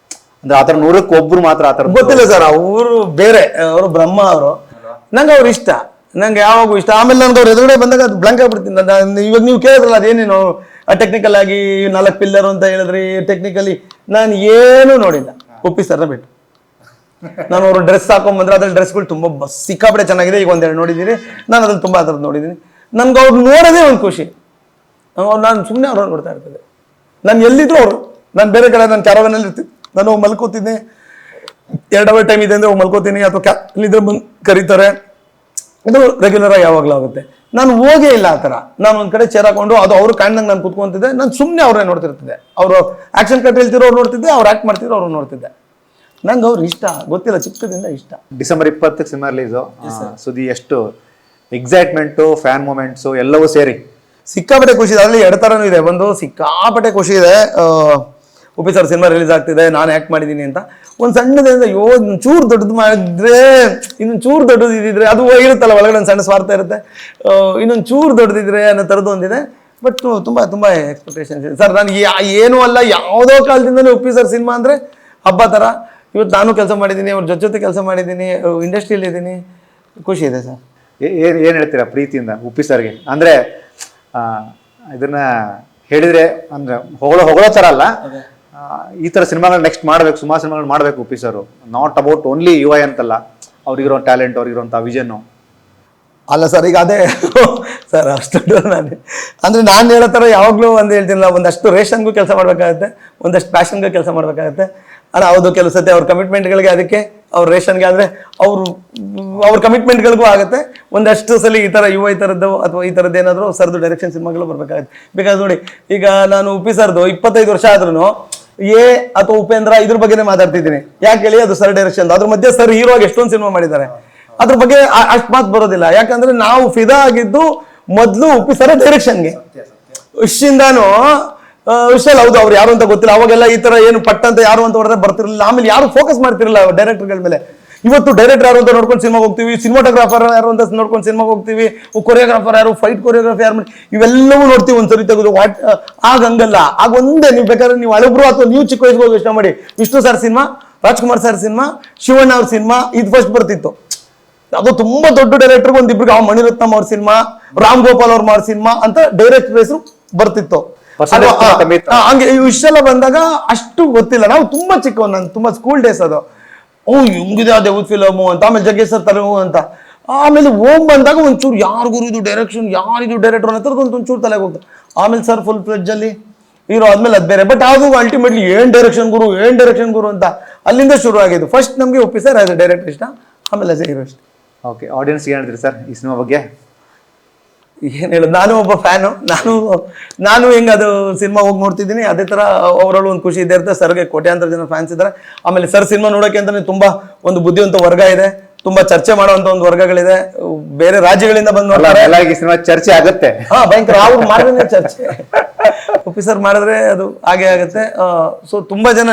[SPEAKER 1] ಅಂದ್ರೆ ಆತರ 100ಕ್ಕೆ ಒಬ್ರು ಮಾತ್ರ ಆತರ.
[SPEAKER 2] ಗೊತ್ತಿಲ್ಲ ಸರ್, ಅವರು ಬೇರೆ, ಅವರು ಬ್ರಹ್ಮ ಅವರು. ನಂಗೆ ಅವ್ರು ಇಷ್ಟ, ನಂಗೆ ಯಾವಾಗೂ ಇಷ್ಟ. ಆಮೇಲೆ ನನ್ಗೆ ಅವ್ರು ಎದುರುಗಡೆ ಬಂದಾಗ ಅದು ಬ್ಲಾಂಕ್ ಆಗ್ಬಿಡ್ತೀನಿ. ಇವಾಗ ನೀವು ಕೇಳಿದ್ರಲ್ಲ ಅದೇನೇನು ಟೆಕ್ನಿಕಲ್ ಆಗಿ 4 ಪಿಲ್ಲರ್ ಅಂತ ಹೇಳಿದ್ರಿ, ಟೆಕ್ನಿಕಲಿ ನಾನು ಏನೂ ನೋಡಿಲ್ಲ ಉಪ್ಪಿ ಸರ್ನ ಬಿಟ್ಟು. ನಾನು ಅವ್ರು ಡ್ರೆಸ್ ಹಾಕೊಂಡ್ಬಂದ್ರೆ ಅದ್ರಲ್ಲಿ ಡ್ರೆಸ್ಗಳು ತುಂಬ ಸಿಕ್ಕಾಪಟ್ಟೆ ಚೆನ್ನಾಗಿದೆ. ಈಗ ಒಂದೆರಡು ನೋಡಿದ್ದೀನಿ ನಾನು, ಅದ್ರಲ್ಲಿ ತುಂಬ ಥರದ್ದು ನೋಡಿದ್ದೀನಿ. ನನ್ಗೆ ಅವ್ರು ನೋಡೋದೇ ಒಂದು ಖುಷಿ. ನಾನು ಸುಮ್ಮನೆ ಅವ್ರನ್ನ ನೋಡ್ತಾ ಇರ್ತದೆ. ನಾನು ಎಲ್ಲಿದ್ರು ಅವರು, ನಾನು ಬೇರೆ ಕಡೆ ನಾನು ಕ್ಯಾರವನಲ್ಲಿ ಇರ್ತೀನಿ, ನಾನು ಹೋಗಿ ಮಲ್ಕೋತೀನಿ, 2 ಅವರ್ ಟೈಮ್ ಇದೆ ಅಂದರೆ ಹೋಗಿ ಮಲ್ಕೋತೀನಿ, ಅಥವಾ ಇಲ್ಲಿದ್ರೆ ಬಂದು ಕರೀತಾರೆ. ಇದು ರೆಗ್ಯುಲರ್ ಆಗಿ ಯಾವಾಗಲೂ ಆಗುತ್ತೆ. ನಾನು ಹೋಗೇ ಇಲ್ಲ ಆ ಥರ. ನಾನು ಒಂದು ಕಡೆ ಚೇರ್ ಹಾಕೊಂಡು ಅದು ಅವ್ರು ಕಾಣ್ದಂಗೆ ನಾನು ಕುತ್ಕೊಂತಿದ್ದೆ. ನಾನು ಸುಮ್ಮನೆ ಅವ್ರನ್ನೇ ನೋಡ್ತಿರ್ತಿದ್ದೆ. ಅವರು ಆಕ್ಷನ್ ಕಟ್ ಹೇಳ್ತಿರೋ ಅವ್ರು ನೋಡ್ತಿದ್ದೆ, ಅವ್ರು ಆ್ಯಕ್ಟ್ ಮಾಡ್ತಿರೋ ಅವ್ರು ನೋಡ್ತಿದ್ದೆ. ನಂಗೆ ಅವ್ರು ಇಷ್ಟ, ಗೊತ್ತಿಲ್ಲ, ಚಿಕ್ಕದಿಂದ ಇಷ್ಟ.
[SPEAKER 1] ಡಿಸೆಂಬರ್ 20ಕ್ಕೆ ಸಿನಿಮಾ ರಿಲೀಸು. ಸುದ್ದಿ ಎಷ್ಟು ಎಕ್ಸೈಟ್ಮೆಂಟು, ಫ್ಯಾನ್ ಮೂಮೆಂಟ್ಸು ಎಲ್ಲವೂ ಸೇರಿ
[SPEAKER 2] ಸಿಕ್ಕಾಪಟ್ಟೆ ಖುಷಿ ಇದೆ. ಅದರಲ್ಲಿ 2 ಥರನೂ ಇದೆ. ಒಂದು ಸಿಕ್ಕಾಪಟ್ಟೆ ಖುಷಿ ಇದೆ, ಉಪ್ಪಿ ಸರ್ ಸಿನಿಮಾ ರಿಲೀಸ್ ಆಗ್ತಿದೆ, ನಾನು ಆ್ಯಕ್ಟ್ ಮಾಡಿದ್ದೀನಿ ಅಂತ. ಒಂದು ಸಣ್ಣದಿಂದ ಚೂರು ದೊಡ್ಡದು ಮಾಡಿದ್ರೆ, ಇನ್ನೊಂದು ಚೂರು ದೊಡ್ಡದು ಇದ್ದಿದ್ರೆ, ಅದು ಇರುತ್ತಲ್ಲ ಒಳಗಡೆ ಒಂದು ಸಣ್ಣ ಸ್ವಾರ್ಥ ಇರುತ್ತೆ, ಇನ್ನೊಂದು ಚೂರು ದೊಡ್ಡದಿದ್ರೆ ಅನ್ನೋ ಥರದ್ದು ಒಂದಿದೆ. ಬಟ್ ತುಂಬ ತುಂಬ ಎಕ್ಸ್ಪೆಕ್ಟೇಷನ್ಸ್ ಇದೆ ಸರ್. ನನಗೆ ಏನೂ ಅಲ್ಲ, ಯಾವುದೋ ಕಾಲದಿಂದಲೇ ಉಪ್ಪಿ ಸರ್ ಸಿನಿಮಾ ಅಂದರೆ ಹಬ್ಬ ಥರ. ಇವತ್ತು ನಾನು ಕೆಲಸ ಮಾಡಿದ್ದೀನಿ, ಅವ್ರ ಜೊತೆ ಕೆಲಸ ಮಾಡಿದ್ದೀನಿ, ಇಂಡಸ್ಟ್ರಿಯಲ್ಲಿ ಇದ್ದೀನಿ, ಖುಷಿ ಇದೆ ಸರ್.
[SPEAKER 1] ಏನು ಹೇಳ್ತೀರಾ ಪ್ರೀತಿಯಿಂದ ಉಪ್ಪಿ ಸರ್ಗೆ? ಅಂದರೆ ಇದನ್ನ ಹೇಳಿದ್ರೆ ಅಂದ್ರೆ ಹೊಗಳೋ ಥರ ಅಲ್ಲ, ಈ ಥರ ಸಿನಿಮಾಗಳು ನೆಕ್ಸ್ಟ್ ಮಾಡಬೇಕು, ಸುಮಾರು ಸಿನಿಮಾಗಳು ಮಾಡಬೇಕು Uppi sir. Not about only UI ಅಂತಲ್ಲ, ಅವ್ರಿಗಿರೋ ಟ್ಯಾಲೆಂಟ್, ಅವ್ರಿಗಿರೋಂಥ ವಿಷನ್ನು
[SPEAKER 2] ಅಲ್ಲ ಸರ್. ಈಗ ಅದೇ ಸರ್, ಅಷ್ಟು ನಾನು ಅಂದರೆ ನಾನು ಹೇಳೋ ಥರ ಯಾವಾಗಲೂ ಒಂದು ಹೇಳ್ತೀನಿಲ್ಲ, ಒಂದಷ್ಟು ರೇಷನ್ಗೂ ಕೆಲಸ ಮಾಡಬೇಕಾಗತ್ತೆ, ಒಂದಷ್ಟು ಪ್ಯಾಷನ್ಗೂ ಕೆಲಸ ಮಾಡಬೇಕಾಗತ್ತೆ. ಅಲ್ಲ ಹೌದು, ಕೆಲವು ಸತಿ ಅವ್ರ ಕಮಿಟ್ಮೆಂಟ್ಗಳಿಗೆ ಅದಕ್ಕೆ ಅವ್ರ ರೇಷನ್ಗೆ ಆದ್ರೆ ಅವ್ರ ಕಮಿಟ್ಮೆಂಟ್ಗಳಿಗೂ ಆಗುತ್ತೆ. ಒಂದಷ್ಟು ಸಲ ಈ ತರ ಯುವ ಈ ಥರದ್ದು ಅಥವಾ ಈ ಥರದ್ದು ಏನಾದ್ರು ಸರ್ದು ಡೈರೆಕ್ಷನ್ ಸಿನಿಮಾಗಳು ಬರ್ಬೇಕಾಗುತ್ತೆ. ಬಿಕಾಸ್ ನೋಡಿ, ಈಗ ನಾನು ಉಪ್ಪಿ ಸರ್ದು 25 ವರ್ಷ ಆದ್ರೂ ಎ ಅಥವಾ ಉಪೇಂದ್ರ ಇದ್ರ ಬಗ್ಗೆನೇ ಮಾತಾಡ್ತಿದ್ದೀನಿ. ಯಾಕೆ ಹೇಳಿ, ಅದು ಸರ್ ಡೈರೆಕ್ಷನ್. ಅದ್ರ ಮಧ್ಯೆ ಸರ್ ಹೀರೋ ಆಗಿ ಎಷ್ಟೊಂದು ಸಿನಿಮಾ ಮಾಡಿದ್ದಾರೆ, ಅದ್ರ ಬಗ್ಗೆ ಅಷ್ಟು ಮಾತು ಬರೋದಿಲ್ಲ. ಯಾಕಂದ್ರೆ ನಾವು ಫಿದಾ ಆಗಿದ್ದು ಮೊದಲು ಉಪ್ಪಿ ಸರ್ ಡೈರೆಕ್ಷನ್ಗೆ. ವಿಷಯಿಂದಾನು ವಿಷಯ ಹೌದು, ಅವ್ರು ಯಾರು ಅಂತ ಗೊತ್ತಿಲ್ಲ. ಅವಾಗೆಲ್ಲ ಈ ತರ ಏನು ಪಟ್ಟ ಅಂತ ಯಾರು ಅಂತ ಹೊಡೆದ್ರೆ ಬರ್ತಿರ್ಲಿಲ್ಲ. ಆಮೇಲೆ ಯಾರು ಫೋಕಸ್ ಮಾಡ್ತಿರಲಿಲ್ಲ ಡೈರೆಕ್ಟರ್ಗಳ ಮೇಲೆ. ಇವತ್ತು ಡೈರೆಕ್ಟರ್ ಯಾರು ಅಂತ ನೋಡ್ಕೊಂಡು ಸಿನಿಮಾಗೆ ಹೋಗ್ತೀವಿ, ಸಿನಿಮಾಟೋಗ್ರಾಫರ್ ಯಾರು ಅಂತ ನೋಡ್ಕೊಂಡು ಸಿನಿಮಾಗೆ ಹೋಗ್ತೀವಿ, ಕೊರಿಯೋಗ್ರಾಫರ್ ಯಾರು, ಫೈಟ್ ಕೊರಿಯೋಗ್ರಾಫರ್ ಯಾರು, ಇವೆಲ್ಲವೂ ನೋಡ್ತೀವಿ ಒಂದ್ಸರಿ ತೆಗೆದು. ಆಗ ಹಂಗಲ್ಲ. ಆಗ ಒಂದೇ, ನೀವು ಬೇಕಾದ್ರೆ ನೀವು ಹಳಬ್ರು ಅಥವಾ ನೀವು ಚಿಕ್ಕ ವಯಸ್ಸಿಗೆ ಹೋಗಿ ಯೋಚನೆ ಮಾಡಿ, Vishnu sir cinema, Rajkumar sir cinema, Shivanna ಅವ್ರ ಸಿನಿಮಾ, ಇದು ಫಸ್ಟ್ ಬರ್ತಿತ್ತು. ಅದು ತುಂಬಾ ದೊಡ್ಡ ಡೈರೆಕ್ಟರ್ ಒಂದಿಬ್ರಿಗೆ, ಮಣಿರತ್ನಂ ಅವ್ರ ಸಿನಿಮಾ, ರಾಮ್ ಗೋಪಾಲ್ ಅವ್ರ ಸಿನಿಮಾ ಅಂತ ಡೈರೆಕ್ಟರ್ ಹೆಸರು ಬರ್ತಿತ್ತು. ಹಂಗೆ ಇಷ್ಟೆಲ್ಲ ಬಂದಾಗ ಅಷ್ಟು ಗೊತ್ತಿಲ್ಲ. ನಾವು ತುಂಬಾ ಚಿಕ್ಕವ್, ನಾನು ತುಂಬಾ ಸ್ಕೂಲ್ ಡೇಸ್ ಅದು. ಹಿಂಗಿದೆ ಅದೇ ಫಿಲಮು ಅಂತ, ಆಮೇಲೆ ಜಗ್ಗೇಶ್ವರ್ ತಲೆವು ಅಂತ. ಆಮೇಲೆ ಓಮ್ ಬಂದಾಗ ಒಂಚೂರು ಯಾರಿಗೂ ಇದು ಡೈರೆಕ್ಷನ್, ಯಾರಿಗೂ ಡೈರೆಕ್ಟರ್ ಅನ್ನೋ ಒಂಚೂರು ತಲೆಗೆ ಹೋಗ್ತದೆ. ಆಮೇಲೆ ಸರ್ ಫುಲ್ ಫ್ಲೆಡ್ಜ್ ಅಲ್ಲಿ ಹೀರೋ ಆದ್ಮೇಲೆ ಅದ್ ಬೇರೆ. ಬಟ್ ಅದು ಅಲ್ಟಿಮೇಟ್ಲಿ ಏನ್ ಡೈರೆಕ್ಷನ್ ಗುರು ಅಂತ ಅಲ್ಲಿಂದ ಶುರು ಆಗಿದ್ದು. ಫಸ್ಟ್ ನಮಗೆ ಒಪ್ಪಿ ಸರ್ ಆಸ್ ಎ ಡೈರೆಕ್ಟರ್ ಇಷ್ಟ, ಆಮೇಲೆ ಆಸ್ ಎ ಹೀರೋ ಇಷ್ಟ.
[SPEAKER 1] ಓಕೆ, ಆಡಿಯನ್ಸ್ ಏನ್ ಹೇಳ್ತೀರಿ ಸರ್ ಈ ಸಿನಿಮಾ ಬಗ್ಗೆ?
[SPEAKER 2] ಏನ್ ಹೇಳೋದು, ನಾನು ಒಬ್ಬ ಫ್ಯಾನು. ನಾನು ಹೆಂಗ ಅದು ಸಿನಿಮಾ ಹೋಗಿ ನೋಡ್ತಿದ್ದೀನಿ, ಅದೇ ತರ ಅವರಲ್ಲೂ ಒಂದು ಖುಷಿ ಇದ್ದೇ ಇರುತ್ತೆ. ಸರ್ಗೆ ಕೋಟ್ಯಾಂತರ ಜನ ಫ್ಯಾನ್ಸ್ ಇದ್ದಾರೆ. ಆಮೇಲೆ ಸರ್ ಸಿನಿಮಾ ನೋಡೋಕೆ ಅಂತಾನೆ ತುಂಬಾ ಒಂದು ಬುದ್ಧಿವಂತ ವರ್ಗ ಇದೆ, ತುಂಬಾ ಚರ್ಚೆ ಮಾಡುವಂತ ಒಂದು ವರ್ಗಗಳಿದೆ. ಬೇರೆ ರಾಜ್ಯಗಳಿಂದ ಬಂದು ನೋಡ್ತಾರೆ.
[SPEAKER 1] ಸಿನಿಮಾ ಚರ್ಚೆ ಆಗುತ್ತೆ.
[SPEAKER 2] ಭಯಂಕರ. ಅವ್ರು ಮಾಡಿದ್ರೆ ಚರ್ಚೆ, ಒಪ್ಪಿ ಸರ್ ಮಾಡಿದ್ರೆ ಅದು ಹಾಗೆ ಆಗುತ್ತೆ. ಸೊ ತುಂಬಾ ಜನ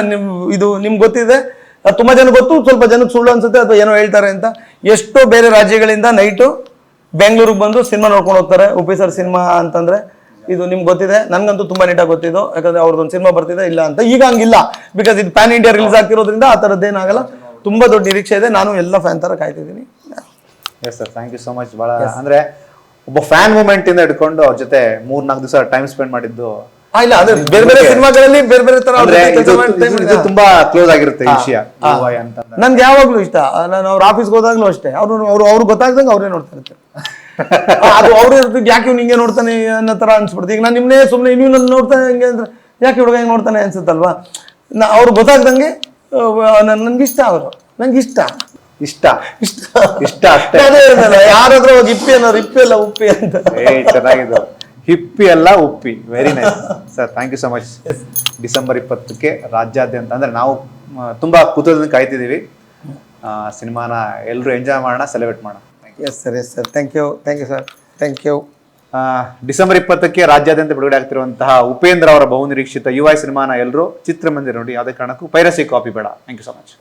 [SPEAKER 2] ನಿಮ್ಗೆ ಗೊತ್ತಿದೆ, ತುಂಬಾ ಜನ ಗೊತ್ತು, ಸ್ವಲ್ಪ ಜನಕ್ಕೆ ಸುಳ್ಳು ಅನ್ಸುತ್ತೆ ಅಥವಾ ಏನೋ ಹೇಳ್ತಾರೆ ಅಂತ. ಎಷ್ಟೋ ಬೇರೆ ರಾಜ್ಯಗಳಿಂದ ನೈಟು ಬೆಂಗಳೂರಿಗೆ ಬಂದು ಸಿನಿಮಾ ನೋಡ್ಕೊಂಡು ಹೋಗ್ತಾರೆ ಉಪ್ಪಿ ಸರ್ ಸಿನಿಮಾ ಅಂತಂದ್ರೆ. ಇದು ನಿಮ್ಗೆ ಗೊತ್ತಿದೆ, ನನ್ಗಂತೂ ತುಂಬಾ ನೀಟಾಗಿ ಗೊತ್ತಿದ್ದು. ಯಾಕಂದ್ರೆ ಅವ್ರದ್ದೊಂದು ಸಿನಿಮಾ ಬರ್ತಿದೆ ಇಲ್ಲ ಅಂತ. ಈಗ ಹಂಗಿಲ್ಲ, ಬಿಕಾಸ್ ಇದು ಪ್ಯಾನ್ ಇಂಡಿಯಾ ರಿಲೀಸ್ ಆಗ್ತಿರೋದ್ರಿಂದ ಆ ಥರದ್ದೇನಾಗಲ್ಲ. ತುಂಬಾ ದೊಡ್ಡ ನಿರೀಕ್ಷೆ ಇದೆ. ನಾನು ಎಲ್ಲ ಫ್ಯಾನ್ ತರ ಕಾಯ್ತಿದ್ದೀನಿ.
[SPEAKER 1] Yes sir, thank you so much. ಬಹಳ ಅಂದ್ರೆ ಒಬ್ಬ ಫ್ಯಾನ್ ಮೂಮೆಂಟ್ ಇಂದ ಹಿಡ್ಕೊಂಡು ಅವ್ರ ಜೊತೆ 3-4 ದಿವಸ ಟೈಮ್ ಸ್ಪೆಂಡ್ ಮಾಡಿದ್ದು
[SPEAKER 2] ಇಲ್ಲ, ಅದೇ ಬೇರೆ ಬೇರೆ ಸಿನಿಮಾಗಳಲ್ಲಿ ಬೇರೆ ಬೇರೆ ತರ
[SPEAKER 1] ತುಂಬಾ ಕ್ಲೋಸ್ ಆಗಿರುತ್ತೆ ಈ ವಿಷಯ.
[SPEAKER 2] ನನ್ಗೆ ಯಾವಾಗ್ಲೂ ಇಷ್ಟ. ನಾನು ಅವ್ರ ಆಫೀಸ್ಗೆ ಹೋದಾಗ್ಲೂ ಅಷ್ಟೇ, ಅವ್ರು ಗೊತ್ತಾಗ್ದಂಗೆ ಅವ್ರೇ ನೋಡ್ತಾ ಇರ್ತಾರೆ. ಅದು ಅವ್ರೇ ಇರ್ತಿದ್, ಯಾಕೆ ಇವ್ನು ಹಿಂಗೆ ನೋಡ್ತಾನೆ ಅನ್ನೋ ತರ ಅನ್ಸ್ಬಿಡ್ತೀವಿ. ಈಗ ನಾನು ನಿಮ್ನೆ ಸುಮ್ಮನೆ ನೀವು ನನ್ನ ನೋಡ್ತಾನೆ ಹಿಂಗೆ ಅಂದ್ರೆ ಯಾಕೆ ಹುಡುಗ ಹೆಂಗೆ ನೋಡ್ತಾನೆ ಅನ್ಸುತ್ತಲ್ವಾ. ಅವ್ರು ಗೊತ್ತಾಗ್ದಂಗೆ ನನ್ಗೆ ಇಷ್ಟ, ಅವರು ನಂಗೆ ಇಷ್ಟ ಅಷ್ಟೇ. ಯಾರಾದ್ರೂ ಹೋಗಿ ಇಪ್ಪಿ ಅನ್ನೋರು, ಇಪ್ಪಿ ಅಲ್ಲ ಉಪ್ಪಿ ಅಂತ.
[SPEAKER 1] ಚೆನ್ನಾಗಿದೆ, ಹಿಪ್ಪಿ ಅಲ್ಲ Uppi. Very nice sir, thank you so much. December 20ಕ್ಕೆ ರಾಜ್ಯಾದ್ಯಂತ ಅಂದ್ರೆ ನಾವು ತುಂಬಾ ಕುತೂಹಲದಿಂದ ಕಾಯ್ತಿದ್ದೀವಿ. ಸಿನಿಮಾನ ಎಲ್ಲರೂ ಎಂಜಾಯ್ ಮಾಡೋಣ, ಸೆಲೆಬ್ರೇಟ್ ಮಾಡೋಣ.
[SPEAKER 2] Yes sir, thank you sir, thank you.
[SPEAKER 1] December 20ಕ್ಕೆ ರಾಜ್ಯಾದ್ಯಂತ ಬಿಡುಗಡೆ ಆಗ್ತಿರುವಂತಹ ಉಪೇಂದ್ರ ಅವರ ಬಹುನಿರೀಕ್ಷಿತ UI ಸಿನಿಮಾನ ಎಲ್ಲರೂ ಚಿತ್ರಮಂದಿರ ನೋಡಿ. ಯಾವುದೇ ಕಾರಣಕ್ಕೂ ಪೈರಸಿ ಕಾಪಿ ಬೇಡ. Thank you so much.